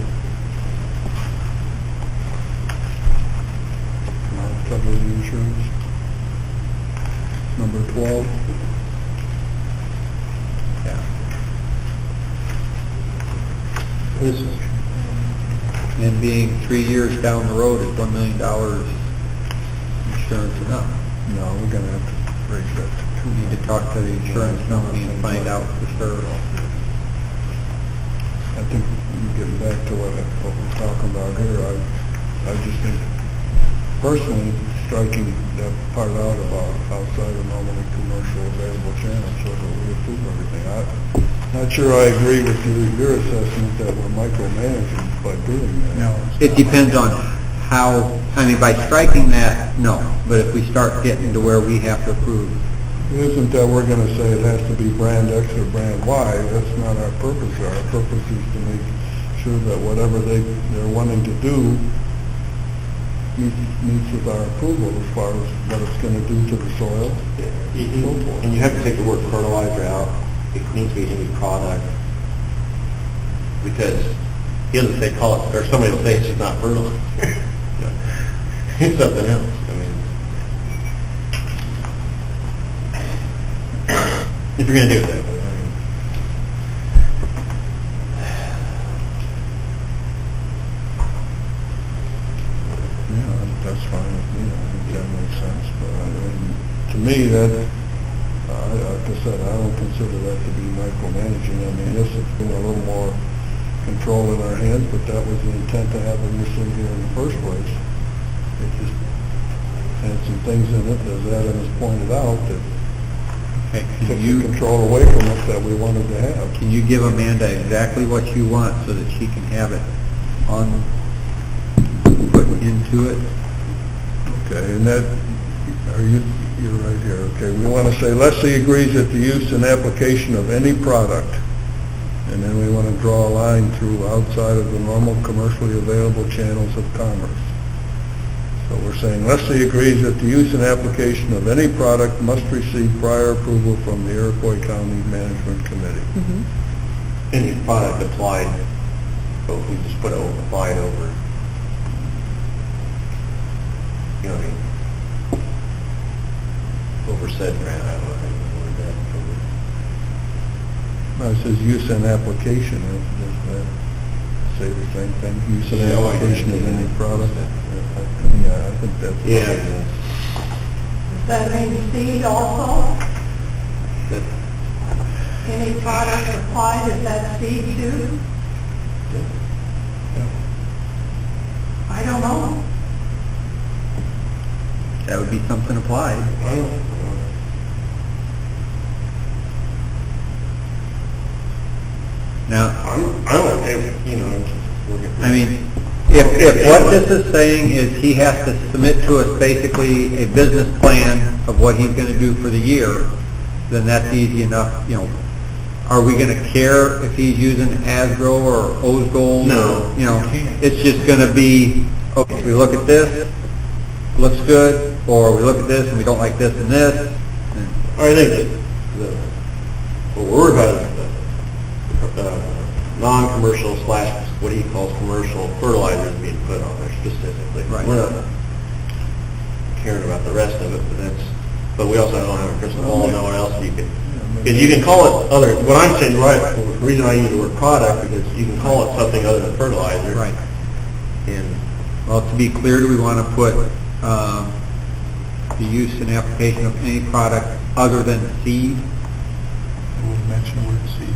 cover the insurance. Number 12. Yeah. This is, And being 3 years down the road, is $1 million insurance enough? no, we're gonna have to raise that to We need to talk to the insurance company and find out for sure. I think getting back to what we're talking about here, I just think personally striking that part out about outside of normally commercial available channels so that we approve everything. I'm not sure I agree with your assessment that we're micromanaging by doing that. No. It depends on how, I mean, by striking that, no. But if we start getting to where we have to approve, It isn't that we're gonna say it has to be brand X or brand Y, that's not our purpose. Our purpose is to make sure that whatever they're wanting to do meets with our approval as far as what it's gonna do to the soil. And you have to take the word fertilizer out. It needs to be any product. Because he doesn't say call it, or somebody will say it's just not fertilizer. It's something else. I mean, if you're gonna do it that way. I mean, Yeah, that's fine with me, I think that makes sense, but I mean, to me, that, like I said, I don't consider that to be micromanaging. I mean, yes, it's been a little more control in our hands, but that was the intent to having this in here in the first place. It just had some things in it, as Adam has pointed out, that okay, took can the you, control away from us that we wanted to have. can you give Amanda exactly what you want so that she can have it on, put into it? Okay, and that, you're right here, okay, we want to say, Leslie agrees that the use and application of any product, and then we want to draw a line through outside of the normal commercially available channels of commerce. So we're saying, Leslie agrees that the use and application of any product must receive prior approval from the Iroquois County Management Committee. any product applied, but we just put over, applied over. You know what I mean? Over said grant, I don't know how you word that. No, it says use and application, does that say the same thing? Use and Yeah, I application of think any that- product? Yeah, I think that's. Yeah. Does that mean seed also? That- Any product applied, is that seed too? I don't know. That would be something applied. I don't. Now, I'm okay with, you know, working. I mean, if what this is saying is he has to submit to us basically a business plan of what he's gonna do for the year, then that's easy enough, you know. Are we gonna care if he's using Asgrow or Ozgold? No. You know, it's just gonna be, okay, we look at this, looks good, or we look at this and we don't like this and this. and- I think that what we're worried about is the non-commercial / what he calls commercial fertilizers being put on there specifically. Right. We're not caring about the rest of it, but we also don't have a crystal ball, no one else you can, because you can call it other, what I'm saying, right, the reason I use the word product, because you can call it something other than fertilizer. Right. And Well, to be clear, do we want to put the use and application of any product other than seed? I would mention the word seed.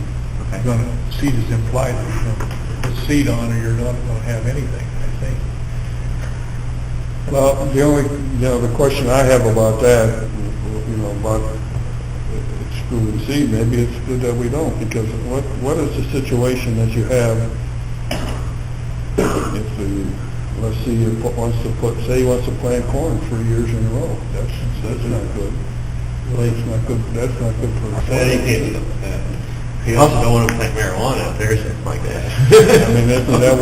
Okay. You're gonna, seed is implied, that you're gonna put seed on or you're not gonna have anything, I think. Well, the only, the question I have about that, about excluding seed, maybe it's good that we don't, because what is the situation that you have if the, let's see, say he wants to plant corn 3 years in a row, that's not good. That's not good for the Well, soil. you also don't want to plant marijuana out there, something like that. I mean, isn't that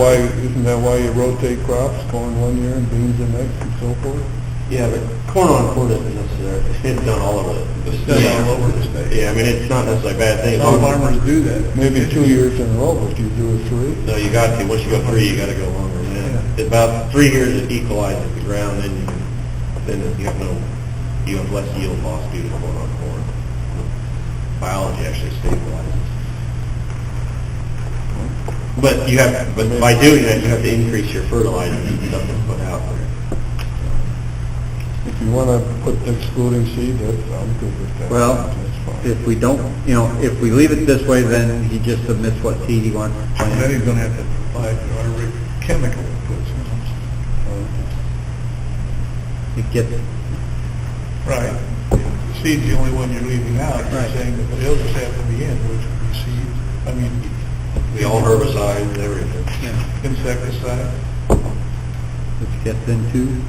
why you rotate crops, corn one year and beans the next and so forth? Yeah, but corn on corn isn't necessarily, it's done all over the It's done all over the state. Yeah, I mean, it's not necessarily a bad thing. Some farmers do that. Maybe 2 years in a row, but you do it 3? No, you got to, once you go 3, you got to go longer than that. About 3 years it equalizes the ground, then then you have less yield loss due to corn on corn. Biology actually stabilizes. But by doing that, you have to increase your fertilizer and stuff that's put out there. If you wanna put excluding seed, I'm good with that. Well, That's fine. if we don't, if we leave it this way, then he just submits what seed he wants to Then plant. he's gonna have to provide our chemical inputs. It gets, Right. Seed's the only one you're leaving out. You're Right. saying that they'll just have to be in, which would be seed, I mean, All herbicides, everything. insecticide. which gets into,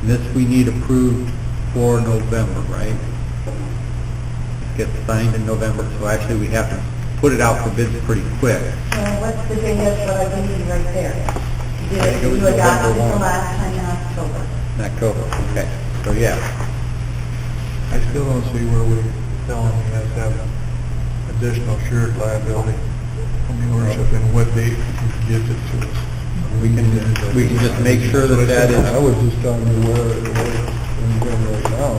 this we need approved for November, right? It gets signed in November, so actually we have to put it out for bids pretty quick. Well, what's the date of what I need right there? It was You adopted November the 1. last time in October. In October, okay, so yeah. I still don't see where we tell them he has to have additional shared liability from the ownership and what date he gives it to us. We can just make sure that that I is, was just telling you where right now,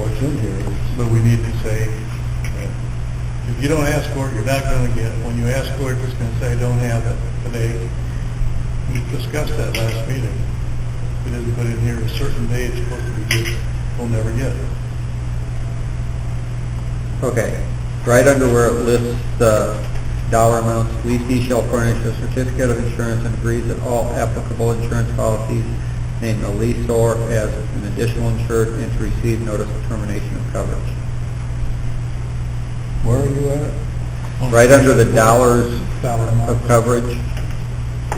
what's in here. But we need to say, if you don't ask for it, you're not gonna get it. When you ask for it, it's gonna say, I don't have it today. We discussed that last meeting. If it isn't put in here a certain day, it's supposed to be due, we'll never get it. okay, right under where it lists the dollar amounts, leasee shall furnish a certificate of insurance and agrees that all applicable insurance policies name the leaseor as an additional insured and to receive notice of termination of coverage. Where are you at? Right under the dollars Dollar amount. of coverage,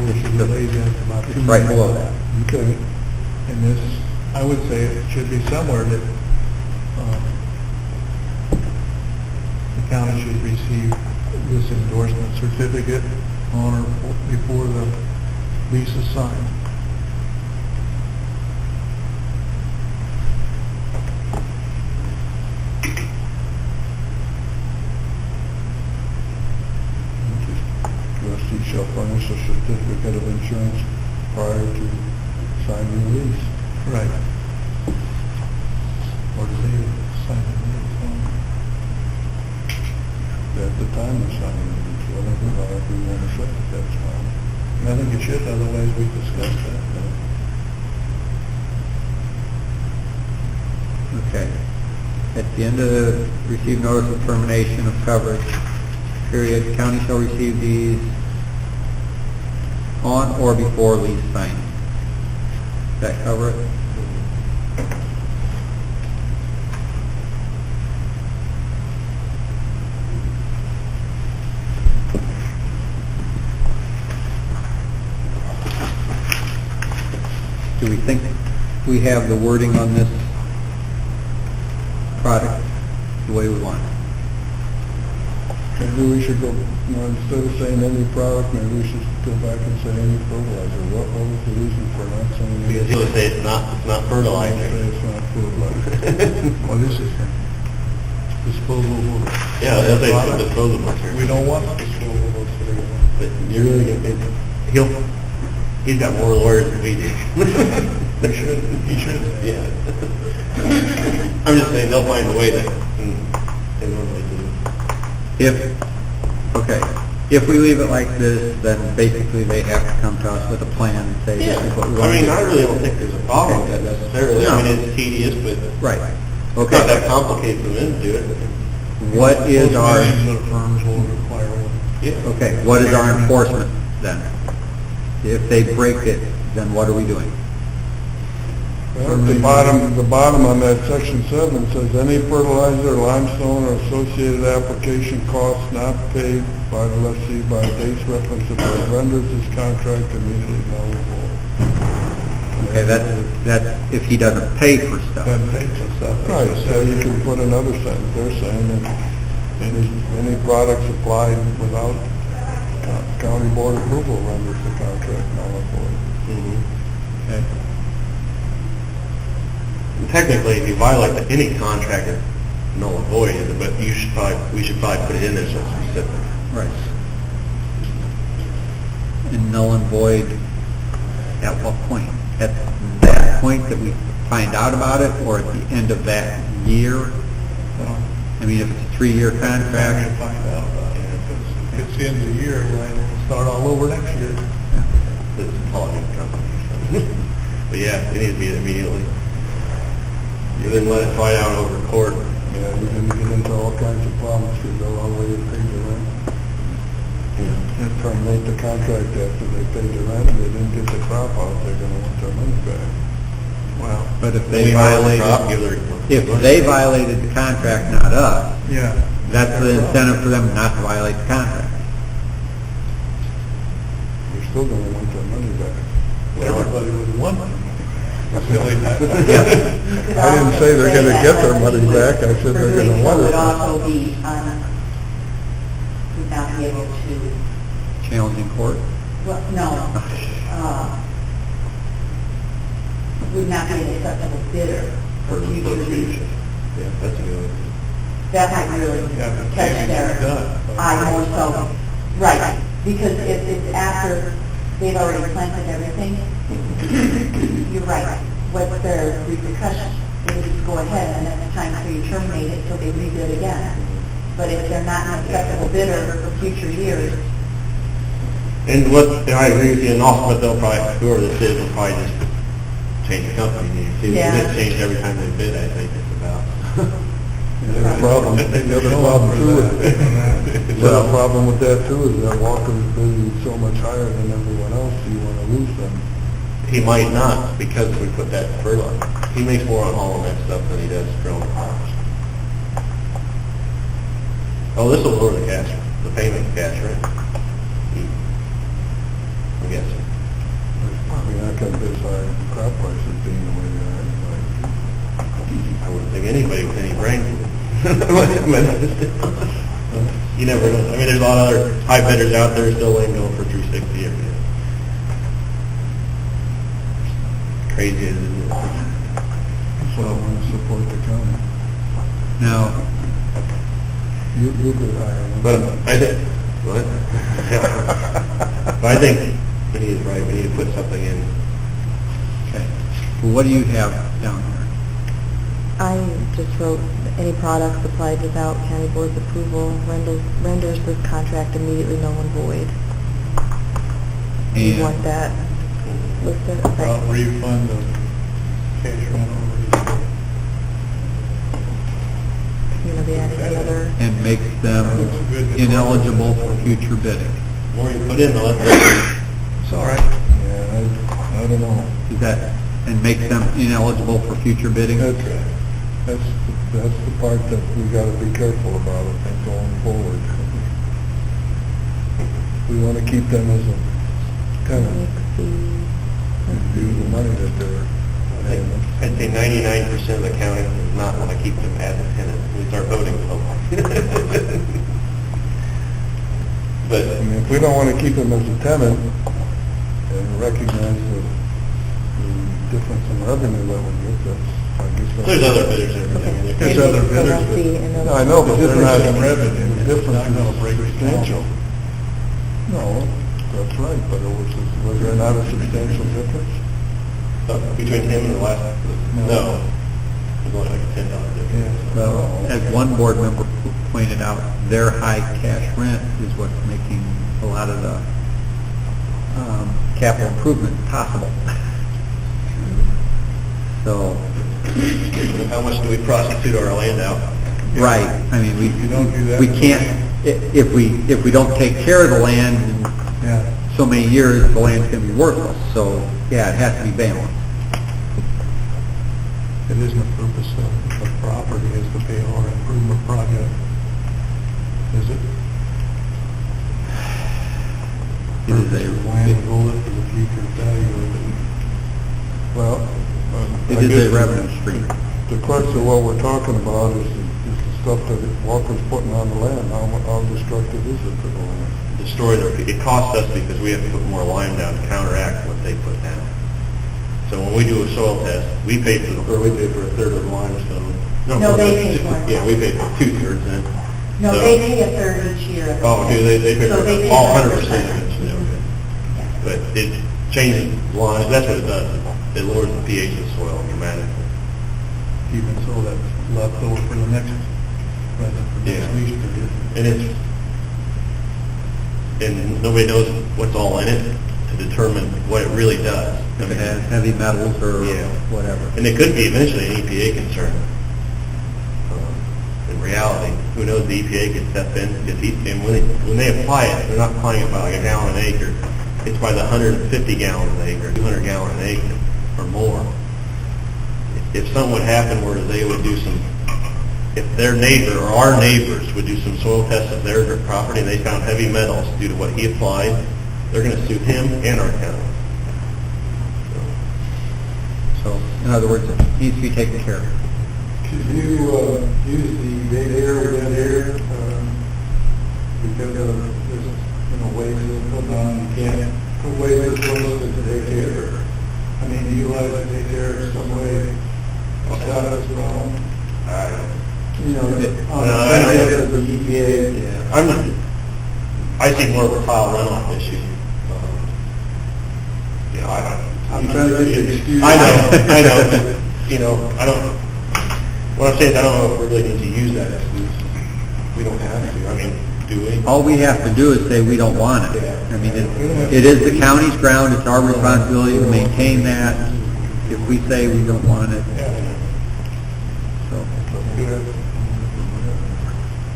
Which should be laid in about it's right below that. Okay. And this, I would say it should be somewhere that the county should receive this endorsement certificate on or before the lease is signed. Trustee shall furnish a certificate of insurance prior to signing the lease. Right. Or do they sign the lease? At the time of signing the lease, whatever we want to say, that's fine. I think it should, otherwise we discussed that. Okay. At the end of the receive notice of termination of coverage, period, county shall receive these on or before lease signing. Does that cover it? Do we think we have the wording on this product the way we want it? Maybe we should go, instead of saying any product, maybe we should go back and say any fertilizer. What was the reason for not saying any? Because you'll say it's not Say fertilizer. it's not fertilizer. Well, this is disposable. Yeah, they'll say it's disposable. We don't want disposable material. But he's got more lawyers than we do. He should. Yeah. I'm just saying, they'll find a way to, they normally do. If we leave it like this, then basically they have to come to us with a plan and say, this is what we want I to mean, do. I really don't think there's a problem with that necessarily. I mean, it's tedious, but Right. it's not Okay. that complicated for them to do it. What is Most our, management firms will require one. Yeah. okay, what is our enforcement then? If they break it, then what are we doing? Well, the bottom on that section 7 says any fertilizer, limestone, or associated application costs not paid by the lessee by dates referenceable renders this contract immediately nullable. Okay, that's if he doesn't pay for stuff. Then takes us up. Right, so you can put another sentence, they're saying that any product supplied without county board approval renders the contract null and void. Okay. Technically, if you violate any contract, it's null and void, but we should probably put it in there so it's specific. Right. And null and void at what point? At that point that we find out about it, or at the end of that year? Well, I mean, if it's a 3-year we're going to contract, find out about it. If it's the end of the year, we'll start all over next year. It's a holiday company. But yeah, it needs to be immediately. You then let it fight out over court. Yeah, you're gonna get into all kinds of problems if you go all the way to pay the rent. And terminate the contract after they paid the rent and they didn't get the crop out, they're gonna want their money back. Wow. but if We they violate crop, give violated, their- if they violated the contract, not us, Yeah. that's the incentive for them not to violate the contract. They're still gonna want their money back. Everybody would want them. Silly that. I didn't say they're gonna get their money back, I said they're gonna want Would it back. also be, would not be able to, Challenging court? well, no, would not be an acceptable bidder for future use. Yeah, that's a good one. That might really Yeah, but catch can't be their done. eye more so. Right, because if it's after they've already planted everything, you're right. What's their repercussion? They just go ahead and it's time for you to terminate it till they rebid again. But if they're not an acceptable bidder for future years, And I agree with you, and also, but they'll probably, whoever this is, will probably just change the company. Yeah. It's changed every time they bid, I think, it's about. The other problem too is, the other problem with that too is that Walker's bidding so much higher than everyone else, so you wanna lose them. He might not, because we put that fertilizer. He makes more on all of that stuff than he does growing crops. Oh, this will lower the cash, the payment cash, right? I'm guessing. It's probably not gonna be as high as crop prices being the way they are anyway. I wouldn't think anybody with any brain would. You never know. I mean, there's a lot of other high bidders out there still laying going for 360 every year. Crazy as it is. So I wanna support the county. Now, You could hire them. But I think, what? But I think he is right, we need to put something in. okay, well, what do you have down here? I just wrote, any product supplied without county board's approval renders this contract immediately null and void. Do you And- want that listed? Okay. Refund of cash rent over. You know, be adding another, And makes them ineligible for future bidding. The more you put in, the less. It's all right. Yeah, I don't know. Is that, and makes them ineligible for future bidding? That's the part that we gotta be careful about, I think, going forward. We wanna keep them as a tenant, makes the, use the money that they're paying us. I'd say 99% of the county does not want to keep them as a tenant. We start voting for them. But, I mean, if we don't wanna keep them as a tenant and recognize the difference in revenue that we get, that's, I guess that's... there's other bidders there. I mean, There's other so bidders, that's the, and No, I know, but They're not in difference revenue. The difference Not gonna break is it down. substantial. No, that's right, but was there not a substantial difference? Between him and the last, no. It was only like a $10 difference. Well, as one board member pointed out, their high cash rent is what's making a lot of the capital improvement possible. So, How much do we prostitute our land out? right, I mean, If you don't do that- we can't, if we don't take care of the land in Yeah. so many years, the land's gonna be worthless. So, yeah, it has to be balanced. It isn't the purpose of the property is to pay our improvement project, is it? It is Purpose of land is hold it for the future value of it. Well, It I is guess a revenue stream. The crux of what we're talking about is the stuff that Walker's putting on the land. How destructive is it to the land? Destroy their, it costs us because we have to put more lime down to counteract what they put down. So when we do a soil test, we pay for a third of the limestone. No, they pay for it. Yeah, we pay for 2/3 then. no, So- they pay a third each year. Oh, do they pay So for they pay all 100%. 100% of it? Okay. Yeah. but it changes lines, that's what it does. It lowers the pH of the soil dramatically. Even so, that's left over for the next, rather than for next Yeah. lease period. And nobody knows what's all in it to determine what it really does. If it has heavy metals or Yeah. whatever. And it could be eventually an EPA concern. In reality, who knows, the EPA could step in, and when they apply it, they're not applying it by like a gallon an acre. It's by the 150 gallons an acre, 200 gallons an acre, or more. If something would happen where they would do some, if their neighbor or our neighbors would do some soil tests of their property and they found heavy metals due to what he applied, they're going to sue him and our county. So, in other words, it needs to be taken care of. Could you use the dead air within air, because of this, waste that's put on, you can't put waste that's close to the dead air. I mean, utilize the dead air in some way, stop this problem. On the benefit of the EPA. Yeah, I see more of a tile runoff issue. I'm trying to get you excused. I know, but, I don't, what I'm saying is I don't know if we really need to use that excuse. We don't have to, I mean, do we? All we have to do is say we don't want it. I mean, it is the county's ground, it's our responsibility to maintain that. If we say we don't want it, so.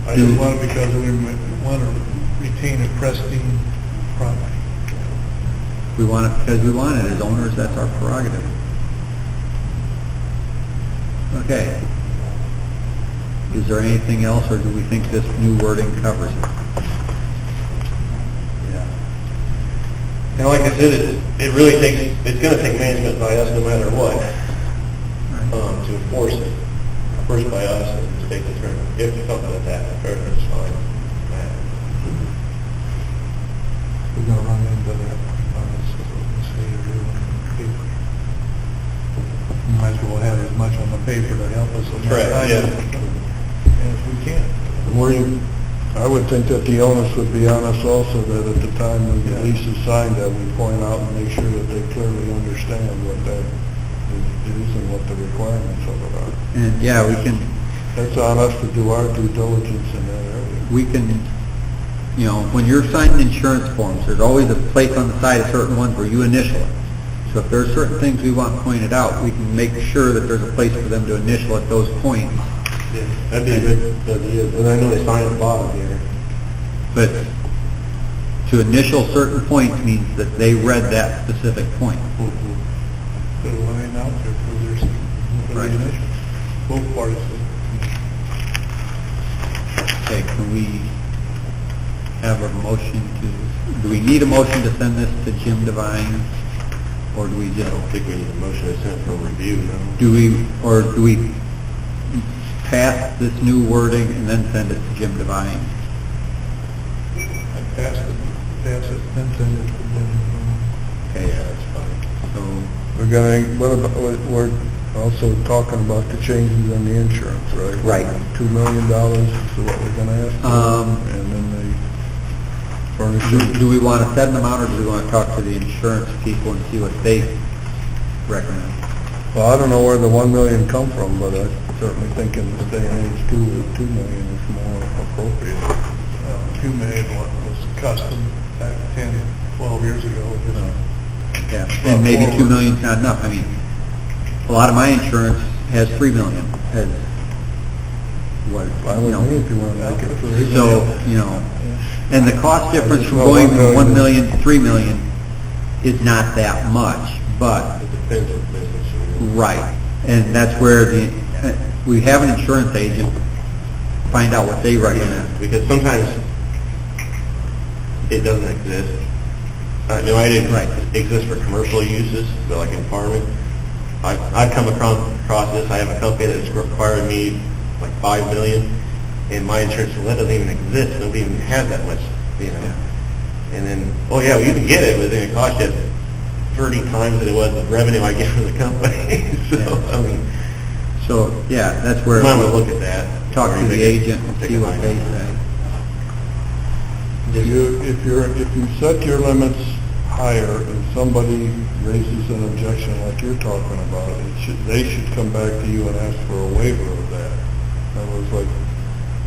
I just want it because we want to retain a pristine property. We want it because we want it. As owners, that's our prerogative. Okay. Is there anything else, or do we think this new wording covers it? And like I said, it really takes, it's going to take management by us no matter what, to enforce it. First by us and the state attorney. If something like that, everything's fine. We're going to run into that on the state or on the paper. We might as well have as much on the paper to help us. Correct, yeah. As we can. I would think that the onus would be on us also, that at the time when the lease is signed, that we point out and make sure that they clearly understand what that is and what the requirements of it are. And yeah, we can, That's on us to do our due diligence in that area. we can, when you're signing insurance forms, there's always a place on the side of certain ones where you initial it. So if there's certain things we want pointed out, we can make sure that there's a place for them to initial at those points. Yeah, that'd be a good idea. And I know they sign at the bottom here. But to initial certain points means that they read that specific point. Put a line out there for their initials. Both parties. Okay, can we have a motion do we need a motion to send this to Jim Devine? Or do we I just, don't think we need a motion to send for review, no. do we pass this new wording and then send it to Jim Devine? I pass it, and send it to them. Okay, yeah, that's fine. So, We're also talking about the changes on the insurance, right? Right. $2 million is what we're gonna ask for, and then they furnish. do we want to set an amount, or do we want to talk to the insurance people and see what they recommend? Well, I don't know where the 1 million come from, but I certainly think in this day and age, 2 million is more appropriate. 2 million was custom back 10, 12 years ago. Yeah, and maybe 2 million's not enough. I mean, a lot of my insurance has 3 million, has what, I would if you want to make it 3. So, and the cost difference from going from 1 million to 3 million is not that much, but, It depends on the business. right. And that's where we have an insurance agent, find out what they recommend. Because sometimes it doesn't exist. It might Right. exist for commercial uses, but like in farming. I've come across this. I have a company that's requiring me like $5 million, and my insurance, well, that doesn't even exist. Nobody even has that much, And then, oh yeah, well, you can get it, but it's going to cost you 30 times that it was the revenue I get from the company. So, Yeah. I mean, So, yeah, that's where, we might want to look at that. talk to the agent and see what they say. If you set your limits hire and somebody raises an objection like you're talking about, they should come back to you and ask for a waiver of that. That was like,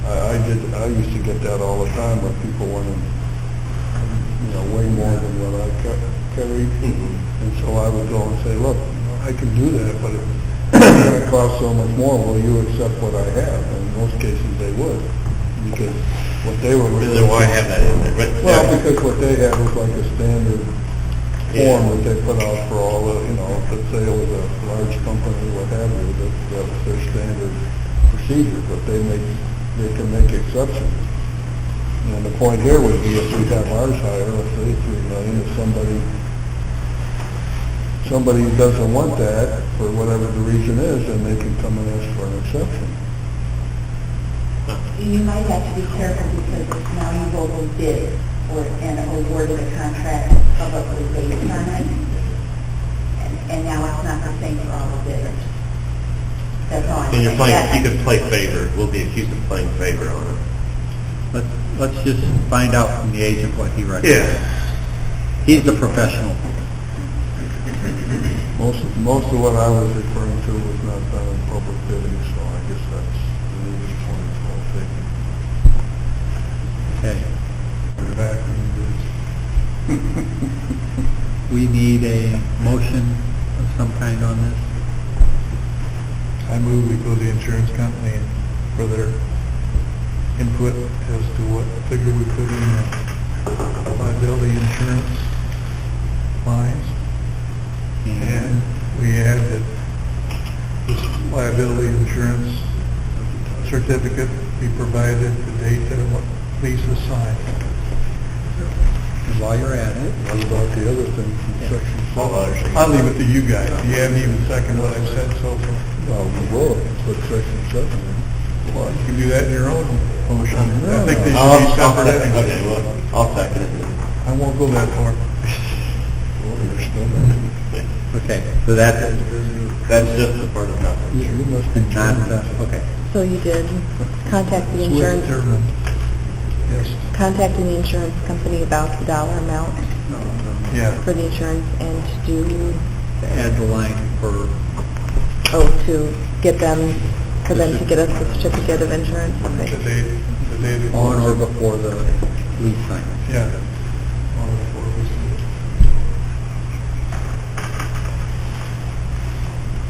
I used to get that all the time when people went in, way more than what I carried. And so I would go and say, look, I can do that, but it's going to cost so much more. Will you accept what I have? And in most cases, they would, because what they were really... Then why have that in there? But, Well, because what they had was like a standard form that they put out for all the, let's say it was a large company, what have you, that was their standard procedure, but they can make exceptions. And the point here would be if we have ours higher, let's say $3 million, if somebody doesn't want that, for whatever the reason is, then they can come and ask for an exception. You might have to be careful because now you've overbid and awarded a contract publicly based on it. And now it's not the same for all the bidders. That's all I'm then you're saying. playing, you could play favor. We'll be accused of playing favor on it. Let's just find out from the agent what he recommends. Yeah. He's the professional. Most of what I was referring to was not done in public bidding, so I guess that's the nearest point I'll take. Okay. We're back in this. We need a motion of some kind on this. I move we go to the insurance company for their input as to what figure we put in the liability insurance lines. And we add that this liability insurance certificate be provided the date that what lease is signed. And while you're at it, What about the other thing from section 7? I'll leave it to you guys. You haven't even seconded what I've said so far. Well, we will, put section 7 in. Well, you can do that in your own motion. I think they I'll should be separate second. anyway. Okay, well, I'll second it. I won't go that far. Well, you're still there. okay, so that's That's just the part of nothing. You must be not, German. okay. So you did contact the insurance, German. Yes, contacting the insurance company about the dollar amount yeah. for the insurance and to do, Add the line for, to get them, for them to get us the certificate of insurance. The Okay. day before. on or before the lease signing. Yeah. On or before we see it.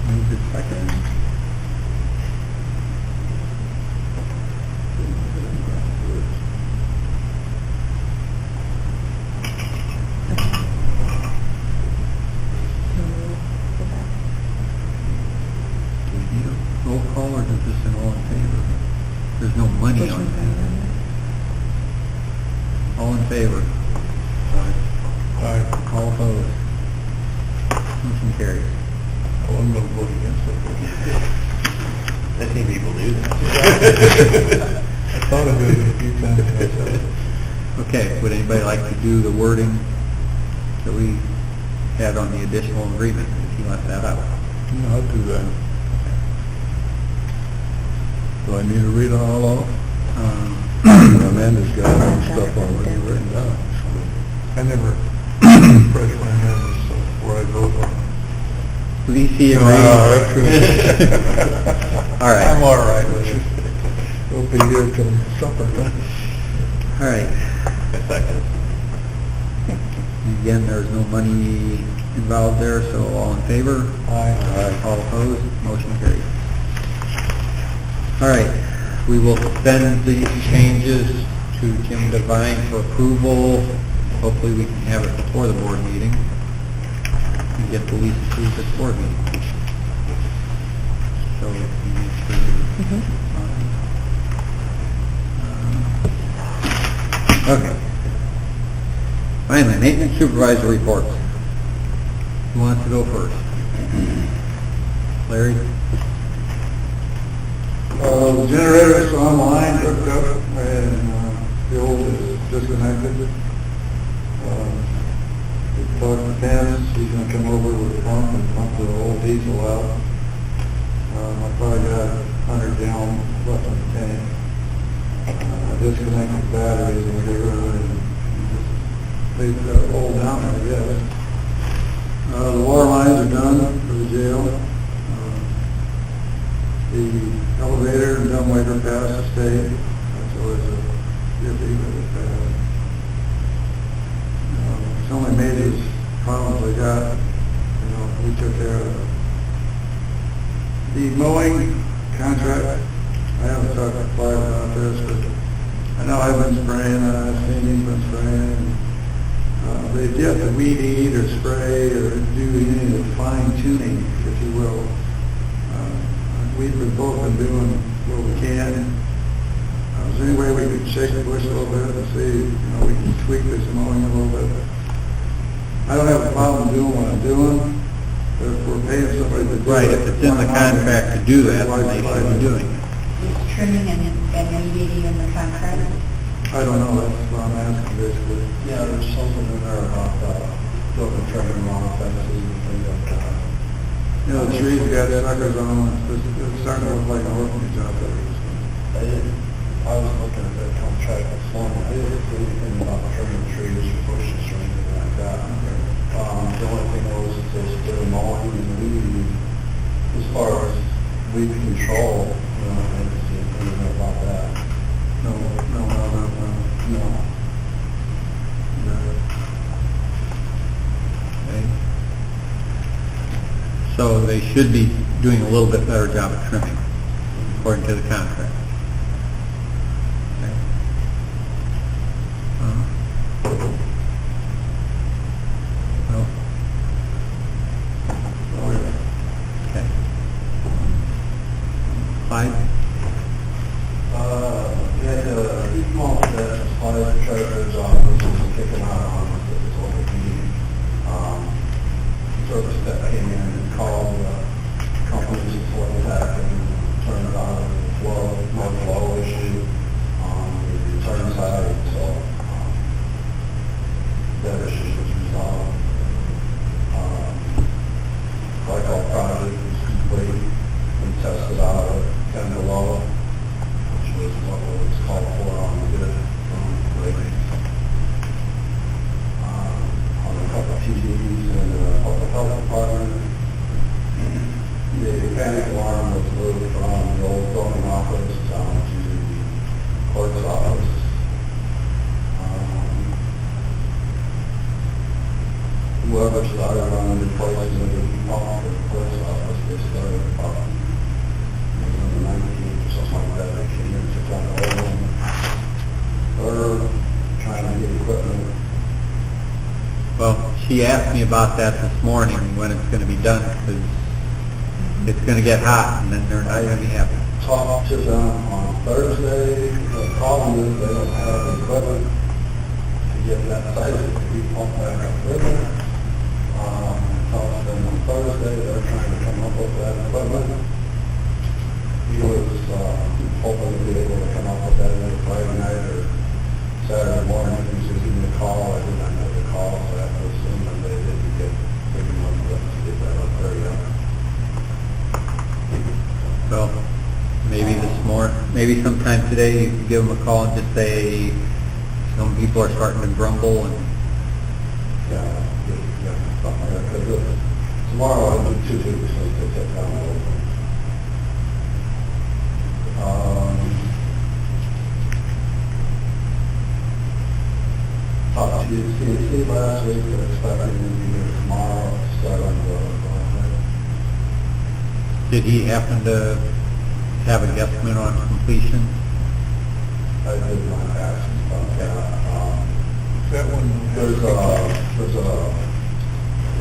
Moved and seconded. Do we need a roll call or is it just an all in favor? There's no money on that. All in favor? Aye. All opposed? Motion carries. Well, I'm going to vote against it. I think people do that. I thought of it a few times myself. Okay, would anybody like to do the wording that we had on the additional agreement, if you left that out? No, I'll do that. Do I need to read it all off? Amanda's got her own stuff already written down. I never refresh my memory, so before I vote on it. Lisi That's agrees. good. All right. I'm all right with it. We'll be here till supper, huh? All right. A second. Again, there's no money involved there, so all in favor? Aye. All opposed? Motion carries. All right, we will send these changes to Jim Devine for approval. Hopefully we can have it before the board meeting and get the lease approved at the board meeting. So if you need to... Okay. Finally, maintenance supervisor reports. Who wants to go first? Larry? The generator's online, hooked up, and the old is disconnected. We talked to Dennis, he's gonna come over with a pump and pump the old diesel out. I probably got 100 gallons left in the tank. Disconnect the batteries and get rid of it and just they've got it rolled down, I guess. The water lines are done for the jail. The elevator and dumbwaiter passed the state. That's always a iffy, but it passed. It's only major problems I got, we took care of. The mowing contract, I haven't talked to Clyde about this, but I know I've been spraying, I've seen he's been spraying. They've yet to weed eat or spray or do any of the fine tuning, if you will. We've both been doing what we can. Is there any way we could shake the bush a little bit and see, we can tweak this mowing a little bit? I don't have a problem doing what I'm doing, but if we're paying somebody to do it. Right, if it's in the contract to do that, then they should be doing it. Is trimming and weed eating in the contract? I don't know, that's what I'm asking basically. Yeah, there's something in there about, building trimming lawn fences and things like that. The trees got suckers on them, it's starting to look like an orphanage out there. I was looking at that contract this morning, I didn't see anything about trimming trees or bushes or anything like that. The only thing was just the mowing and weed, as far as weed control, I didn't see anything about that. No. Okay. So they should be doing a little bit better job of trimming, according to the contract. Okay. Well, okay. Clyde? We had a small set of supplies, treasurer's office, was kicking out on us at this local meeting. Service that came in and called companies to select that and turned it on the flow issue on the return side, so that issue was resolved. Glycol project was complete. We tested out at 10 below, which was what was called for on the bid from Lake. On a couple of TVs and a public health department. The panic alarm was moved from the old zoning office down to the clerk's office. Whoever started on the places of the pump for the clerk's office, they started about maybe on the 19th or something like that. They came in to try to hold them. They're trying to get equipment. Well, she asked me about that this morning, when it's going to be done, because it's going to get hot, and then they're not going to be happy. Talked to them on Thursday. The problem is they don't have the equipment to get that size of the pump back up equipment. Talked to them on Thursday. They're trying to come up with that equipment. He was hoping to be able to come up with that either Friday night or Saturday morning. He said, give me a call. I did not know the call, so I have to assume that they didn't get big enough to get that up there yet. So maybe sometime today you can give them a call and just say, some people are starting to grumble, and Yeah, something like that. Because tomorrow I'll do 2 weeks, so we can take down a little bit. Talked to the CNC last week, they're expecting to be here tomorrow, start on the project. did he happen to have a guesstimate on completion? I did my ask about that. That one has There's a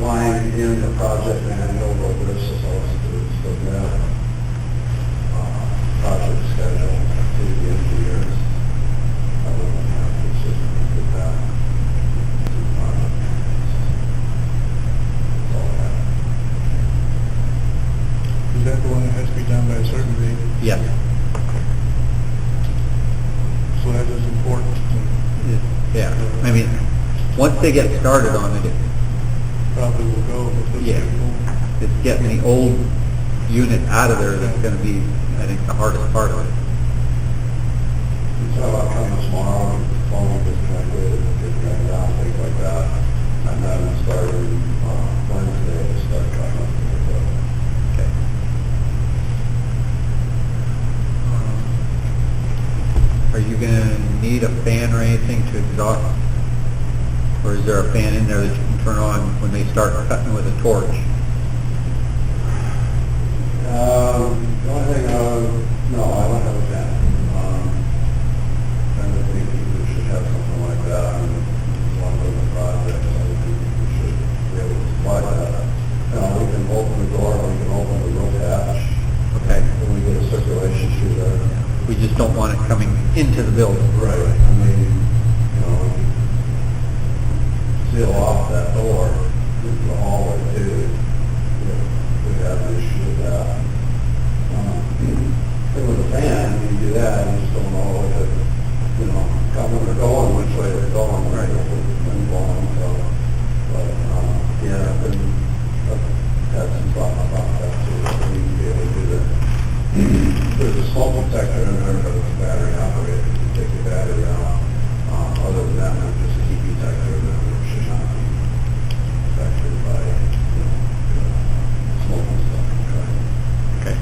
line in the project manual where we're supposed to submit project schedule to the engineers. I wouldn't have consistently with that. That's all I have. is that the one that has to be done by a certain date? Yes. So that is important. Yeah, I mean, once they get started on it, Probably will go. But let's Yeah. get going. it's getting the old unit out of there that's going to be, I think, the hardest part of it. So I'll come tomorrow and phone disconnected, disconnected down, things like that. And then starting Wednesday, to start cutting up the bill. Okay. Are you gonna need a fan or anything to exhaust? Or is there a fan in there that you can turn on when they start cutting with a torch? The only thing, no, I don't have a fan. I think we should have something like that. I mean, one of the projects, I think we should be able to supply that. You know, we can open the door, we can open the roof hatch, Okay. and we get a circulation through there. We just don't want it coming into the building. Right. I mean, you know, seal off that door, the hallway too. We have an issue with that. Thing with the fan, you do that, you just don't know if it, you know, coming or going, which way they're going, right? Wind blowing, so, but, yeah, I've had some thoughts about that too, so we need to be able to do that. There's a smoke detector in there, but it's battery operated, you take the battery out. Other than that, it's just a heat detector that should not be affected by, you know, smoke and stuff. Okay.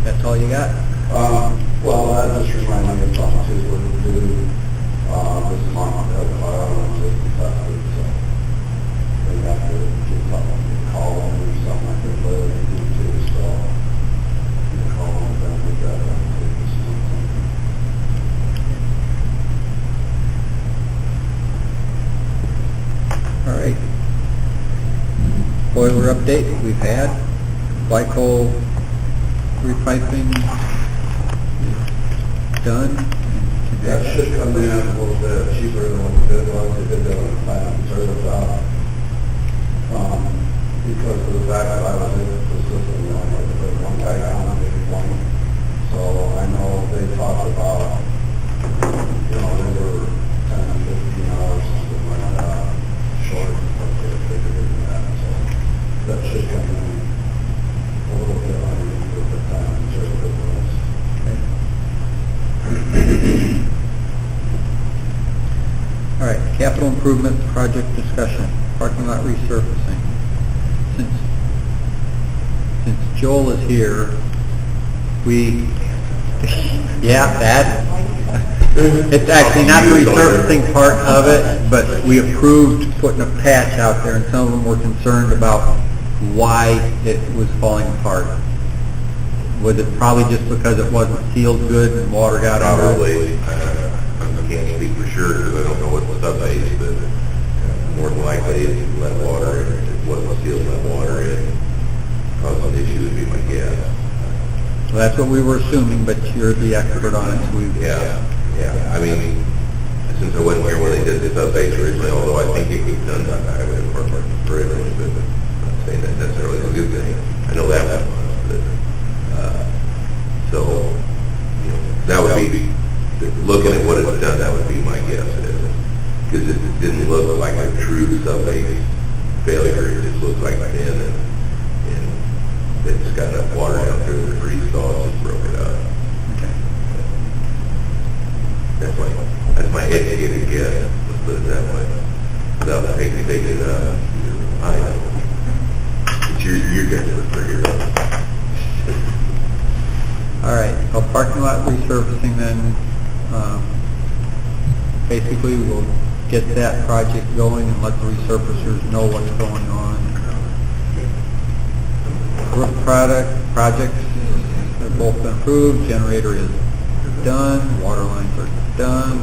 That's all you got? Well, that just reminded me of something too, we're going to do, this month, tested, so we have to get something, call them or something like that, later we do too, so you can call them, then we got that too, this month. All right. Boiler update we've had. Glycol repiping done. That should come in a little bit cheaper than what the bid was, they did that on the plant service out. Because of the fact that I was in the system, you know, I had to put one guy down, maybe one. So I know they talked about, you know, they were 10, 15 hours, something like that, short, but they figured in that, so that should come in a little bit underneath the time and service was. All right, capital improvement project discussion, parking lot resurfacing. Since Joel is here, yeah, that, it's actually not the resurfacing part of it, but we approved putting a patch out there, and some of them were concerned about why it was falling apart. Was it probably just because it wasn't sealed good and water got under it? Probably. I can't speak for sure because I don't know what the sub-base, but more than likely it's let water in, it wasn't sealed, let water in, caused an issue would be my guess. Well, that's what we were assuming, but you're the expert on it, so we... Yeah. I mean, since I wasn't here when they did the sub-base originally, although I think it was done by the highway department originally, but I'm not saying that necessarily is a good thing. I know that was, but, so, you know, that would be, looking at what it's done, that would be my guess. Because it didn't look like a true sub-base failure, it just looked like thin, and they just got enough water down through the grease saw, just broke it up. Okay. That's my educated guess, let's put it that way. Without taking it up, I know. It's your guess for your own. All right, so parking lot resurfacing then, basically we'll get that project going and let the resurfacers know what's going on. Roof projects have both been approved, generator is done, water lines are done.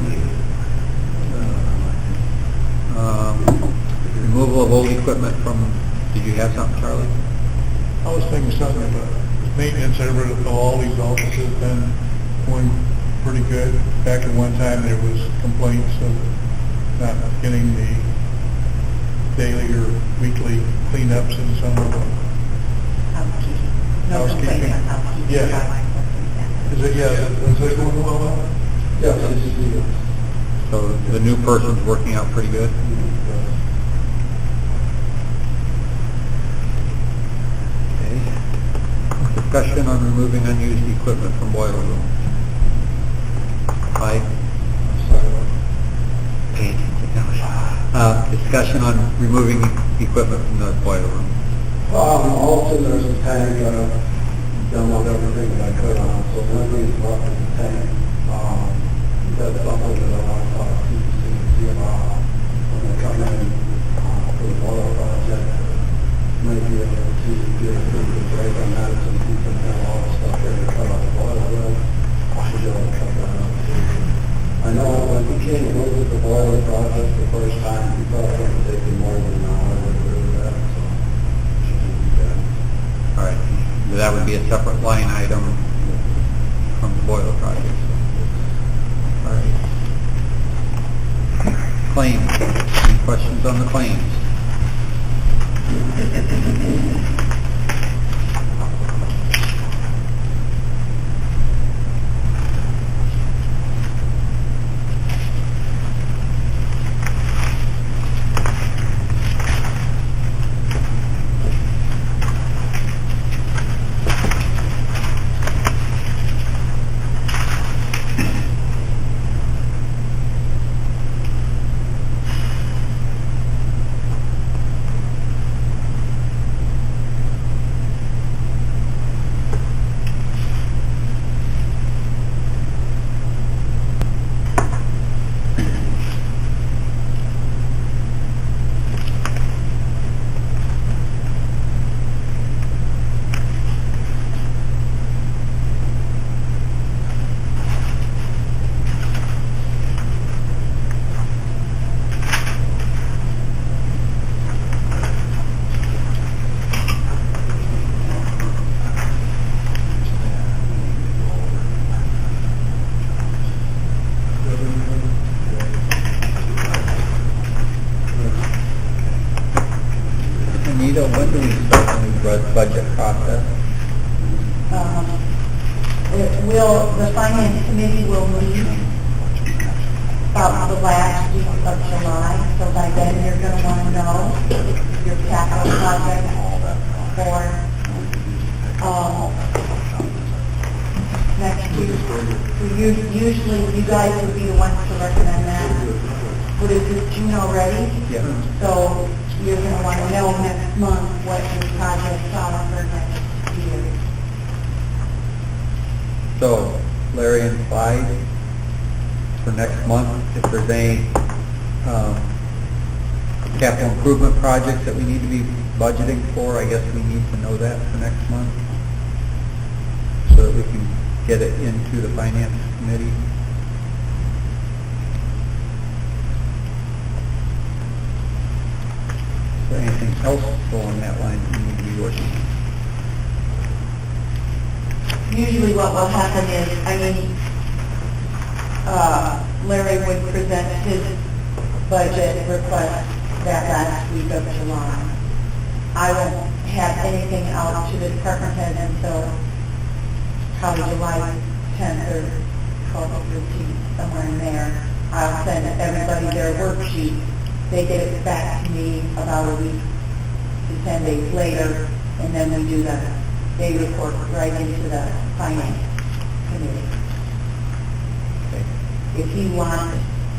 Removal of old equipment from, did you have something, Charlie? I was thinking something about maintenance over at all these offices been going pretty good. Back at one time, there was complaints of not getting the daily or weekly cleanups in some of them. Housekeeping. No complaint on housekeeping. Yeah. Is it, is it going well now? Yeah, So the new person's working out pretty good? Okay. Discussion on removing unused equipment from boiler room. modified. Discussion on removing equipment from the boiler room. Also, there's a tank, demoed everything that I could on, so Lindy's brought in the tank. That's something that I want to talk to see about when they come in for the boiler project. Maybe able to get a pretty good break on that, so you can have all the stuff there to cut out the boiler with. Should be able to cut that out too. I know when he came and looked at the boiler project the first time, he thought it would take him more than an hour to get rid of that, so should be good. All right, that would be a separate line item from the boiler project. All right. Claims. Any questions on the claims? Anita, when do we start the new budget process? The finance committee will meet about the last week of July, so by then you're going to want to know your capital project for next year. Usually you guys would be the ones to recommend that. What is this, June already? Yeah. So you're going to want to know next month what your projects are for next year. So, Larry and Clyde, for next month, if there's any capital improvement projects that we need to be budgeting for, I guess we need to know that for next month, so that we can get it into the finance committee. Is there anything else along that line that we need to be working on? Usually what will happen is, Larry would present his budget request that last week of July. I won't have anything out to the department heads until probably July 10th or 12th or 13th, somewhere in there. I'll send everybody their worksheet. They get it back to me about a week to 10 days later, and then we do they report right into the finance committee. Okay. If you want,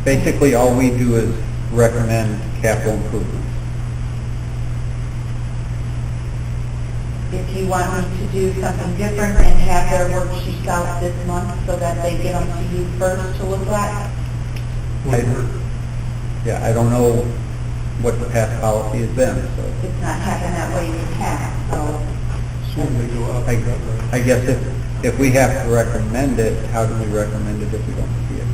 Basically, all we do is recommend capital improvements. if you want me to do something different and have their worksheets out this month so that they get them to you first to look at, I don't know what the past policy has been, so it's not happened that way in the past, so. I guess if we have to recommend it, how do we recommend it if we don't see it?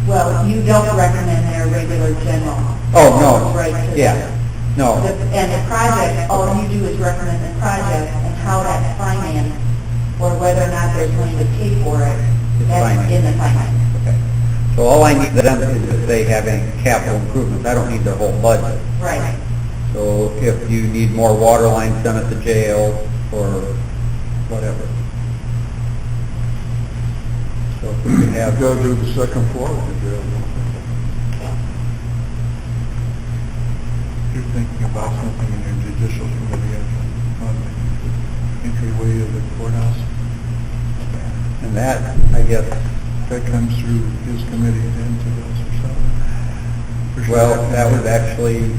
Well, you don't recommend their regular general. Oh, no. Right to Yeah, no. And the project, all you do is recommend the project and how that's financed, or whether or not there's money to pay for it. It's That's financed. in the finance. Okay. So all I need them is if they have any capital improvements. I don't need their whole budget. Right. So if you need more water lines done at the jail or whatever. So if we can You have, gotta do the second floor of the jail. You're thinking about something in your judicial committee on the entryway of the courthouse? and that, I guess, that comes through his committee then to us or something. For sure. Well, that was actually,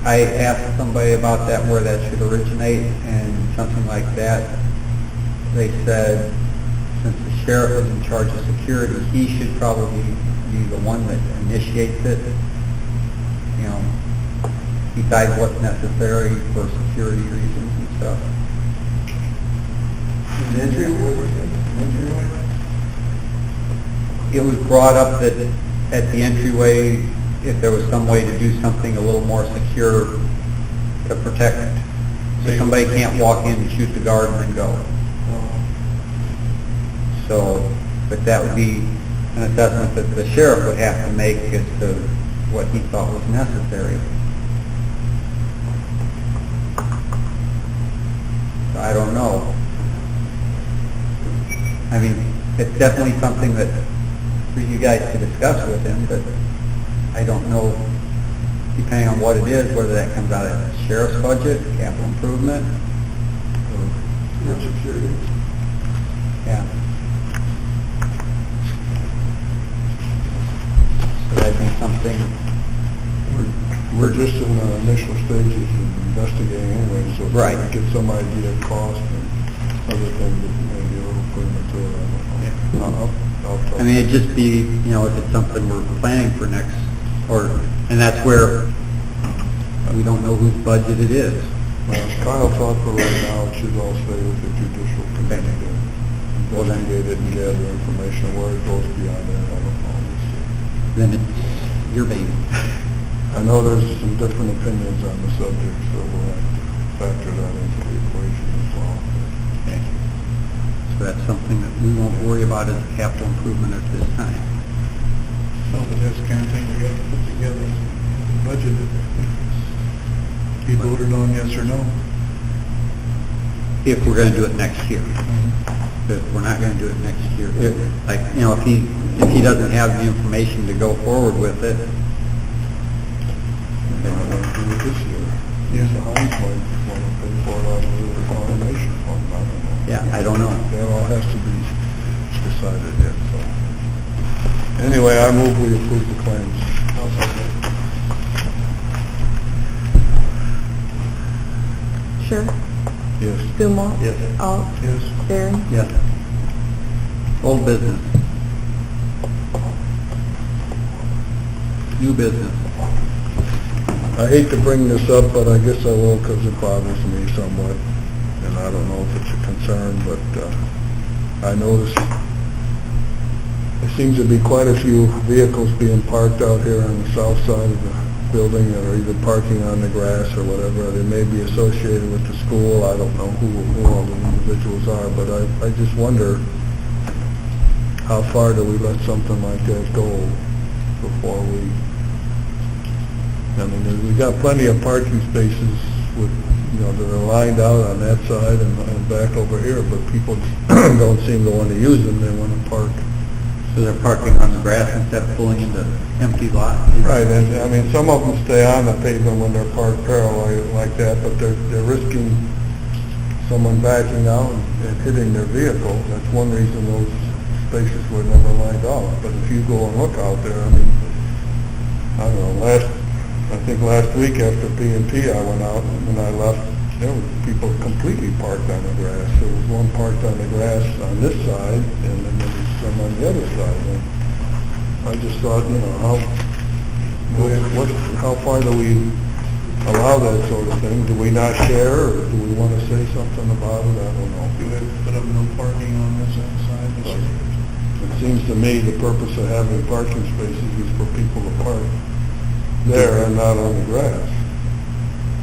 I asked somebody about that, where that should originate, and something like that. They said, since the sheriff is in charge of security, he should probably be the one that initiates it, you know, decides what's necessary for security reasons and stuff. It was brought up that at the entryway, if there was some way to do something a little more secure to protect, so somebody can't walk in and shoot the guard and then go. So, but that would be an assessment that the sheriff would have to make as to what he thought was necessary. So I don't know. I mean, it's definitely something that for you guys to discuss with him, but I don't know, depending on what it is, whether that comes out of the sheriff's budget, capital improvement. Yeah. So that'd be something. We're just in the initial stages of investigating anyway, so Right. to get some idea of cost and other things that may be a little premature, I don't know. I'll talk. I mean, it'd just be, you know, if it's something we're planning for next, and that's where we don't know whose budget it is. Kyle thought for right now it should all stay with the judicial committee to investigate it and gather information. Where it goes beyond that, I don't know. Then it's your baby. I know there's some different opinions on the subject, so we'll have to factor that into the equation as well. Okay. So that's something that we won't worry about as a capital improvement at this time. No, but that's the kind of thing we have to put together and budget it. Be voted on, yes or no? If we're going to do it next year. If we're not going to do it next year, like, you know, if he doesn't have the information to go forward with it, Do it this year. Yeah. The Heinz might want to pay for it out of the reclamation fund, I don't know. yeah, I don't know. That all has to be decided yet, so. Anyway, I move we approve the claims. Sure. Yes. Gilmore? Yes. Alt? Yes. Barron? Yes. Old business. New business. I hate to bring this up, but I guess I will because it bothers me somewhat. And I don't know if it's a concern, but I noticed there seems to be quite a few vehicles being parked out here on the south side of the building that are either parking on the grass or whatever. They may be associated with the school. I don't know who all the individuals are, but I just wonder how far do we let something like that go before we... I mean, we got plenty of parking spaces with, you know, that are lined out on that side and back over here, but people don't seem to want to use them. They want to park. So they're parking on the grass instead of pulling into empty lots. Right, and I mean, some of them stay on the pavement when they're parked parallel like that, but they're risking someone backing out and hitting their vehicle. That's one reason those spaces were never lined off. But if you go and look out there, I mean, I don't know, I think last week after P&P I went out and when I left, there were people completely parked on the grass. There was one parked on the grass on this side and then there was some on the other side. And I just thought, you know, how far do we allow that sort of thing? Do we not share or do we want to say something about it? I don't know. Do we put up no parking on this side? It seems to me the purpose of having parking spaces is for people to park there and not on the grass.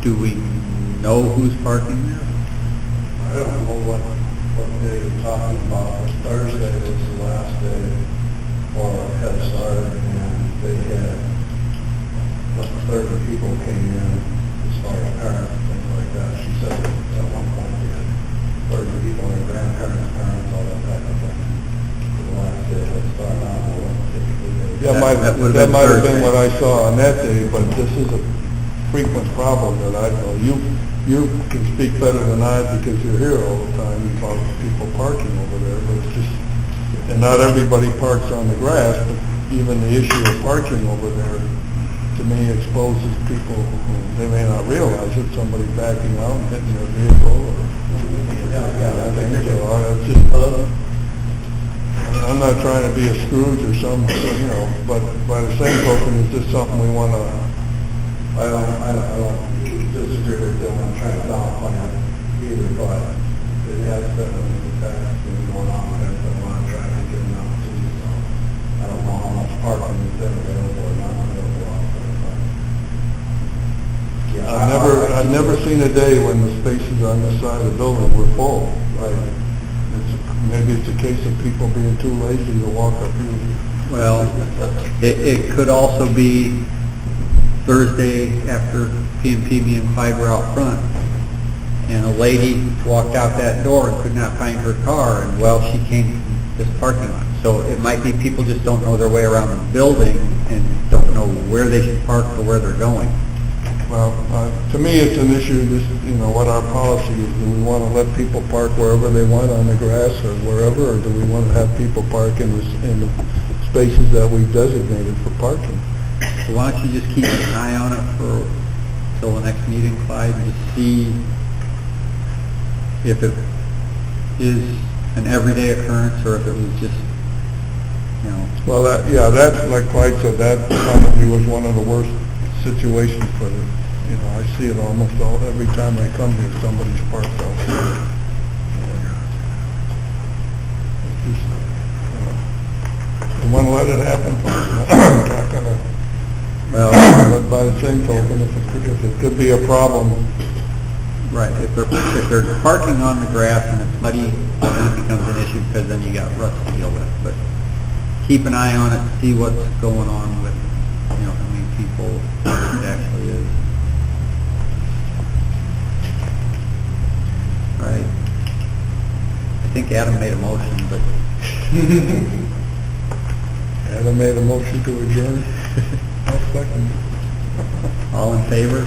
Do we know who's parking there? I don't know what day you're talking about. Thursday was the last day for Head Start, and they had 30 people came in as far as parents, things like that. She said at one point we had 30 people, their grandparents, parents, all that type of thing. For the last day of Head Start, I don't know what typically they... That might have been what I saw on that day, but this is a frequent problem that I know. You can speak better than I because you're here all the time about people parking over there, but it's just, And not everybody parks on the grass, but even the issue of parking over there, to me, exposes people, they may not realize it, somebody backing out and hitting their vehicle or, things, or it's just, I'm not trying to be a Scrooge or some, but by the same token, is this something we want to, I don't disagree with them, I'm trying to downplay it either, but it has been in the past, been going on, there's been a lot of traffic in and out too, so I don't know how much parking is there available or not available out there, but. Yeah, I've never seen a day when the spaces on this side of the building were full. Right. Maybe it's a case of people being too lazy to walk up here. Well, it could also be Thursday after P&P being fiber out front, and a lady walked out that door and could not find her car, and well, she came from this parking lot. So it might be people just don't know their way around the building and don't know where they should park or where they're going. Well, to me, it's an issue, just, what our policy is. Do we want to let people park wherever they want on the grass or wherever, or do we want to have people park in the spaces that we've designated for parking? So why don't you just keep an eye on it till the next meeting, Clyde, and just see if it is an everyday occurrence or if it was just, Well, that's, like Clyde said, that probably was one of the worst situations for the, I see it almost every time I come here, somebody's parked out there. We want to let it happen, we're not going to, but by the same token, if it could be a problem, right, if they're parking on the grass and it's muddy, then it becomes an issue because then you got rust to deal with. But keep an eye on it, see what's going on with, how many people it actually is. Right. I think Adam made a motion, but Adam made a motion to adjourn. I'll second. all in favor?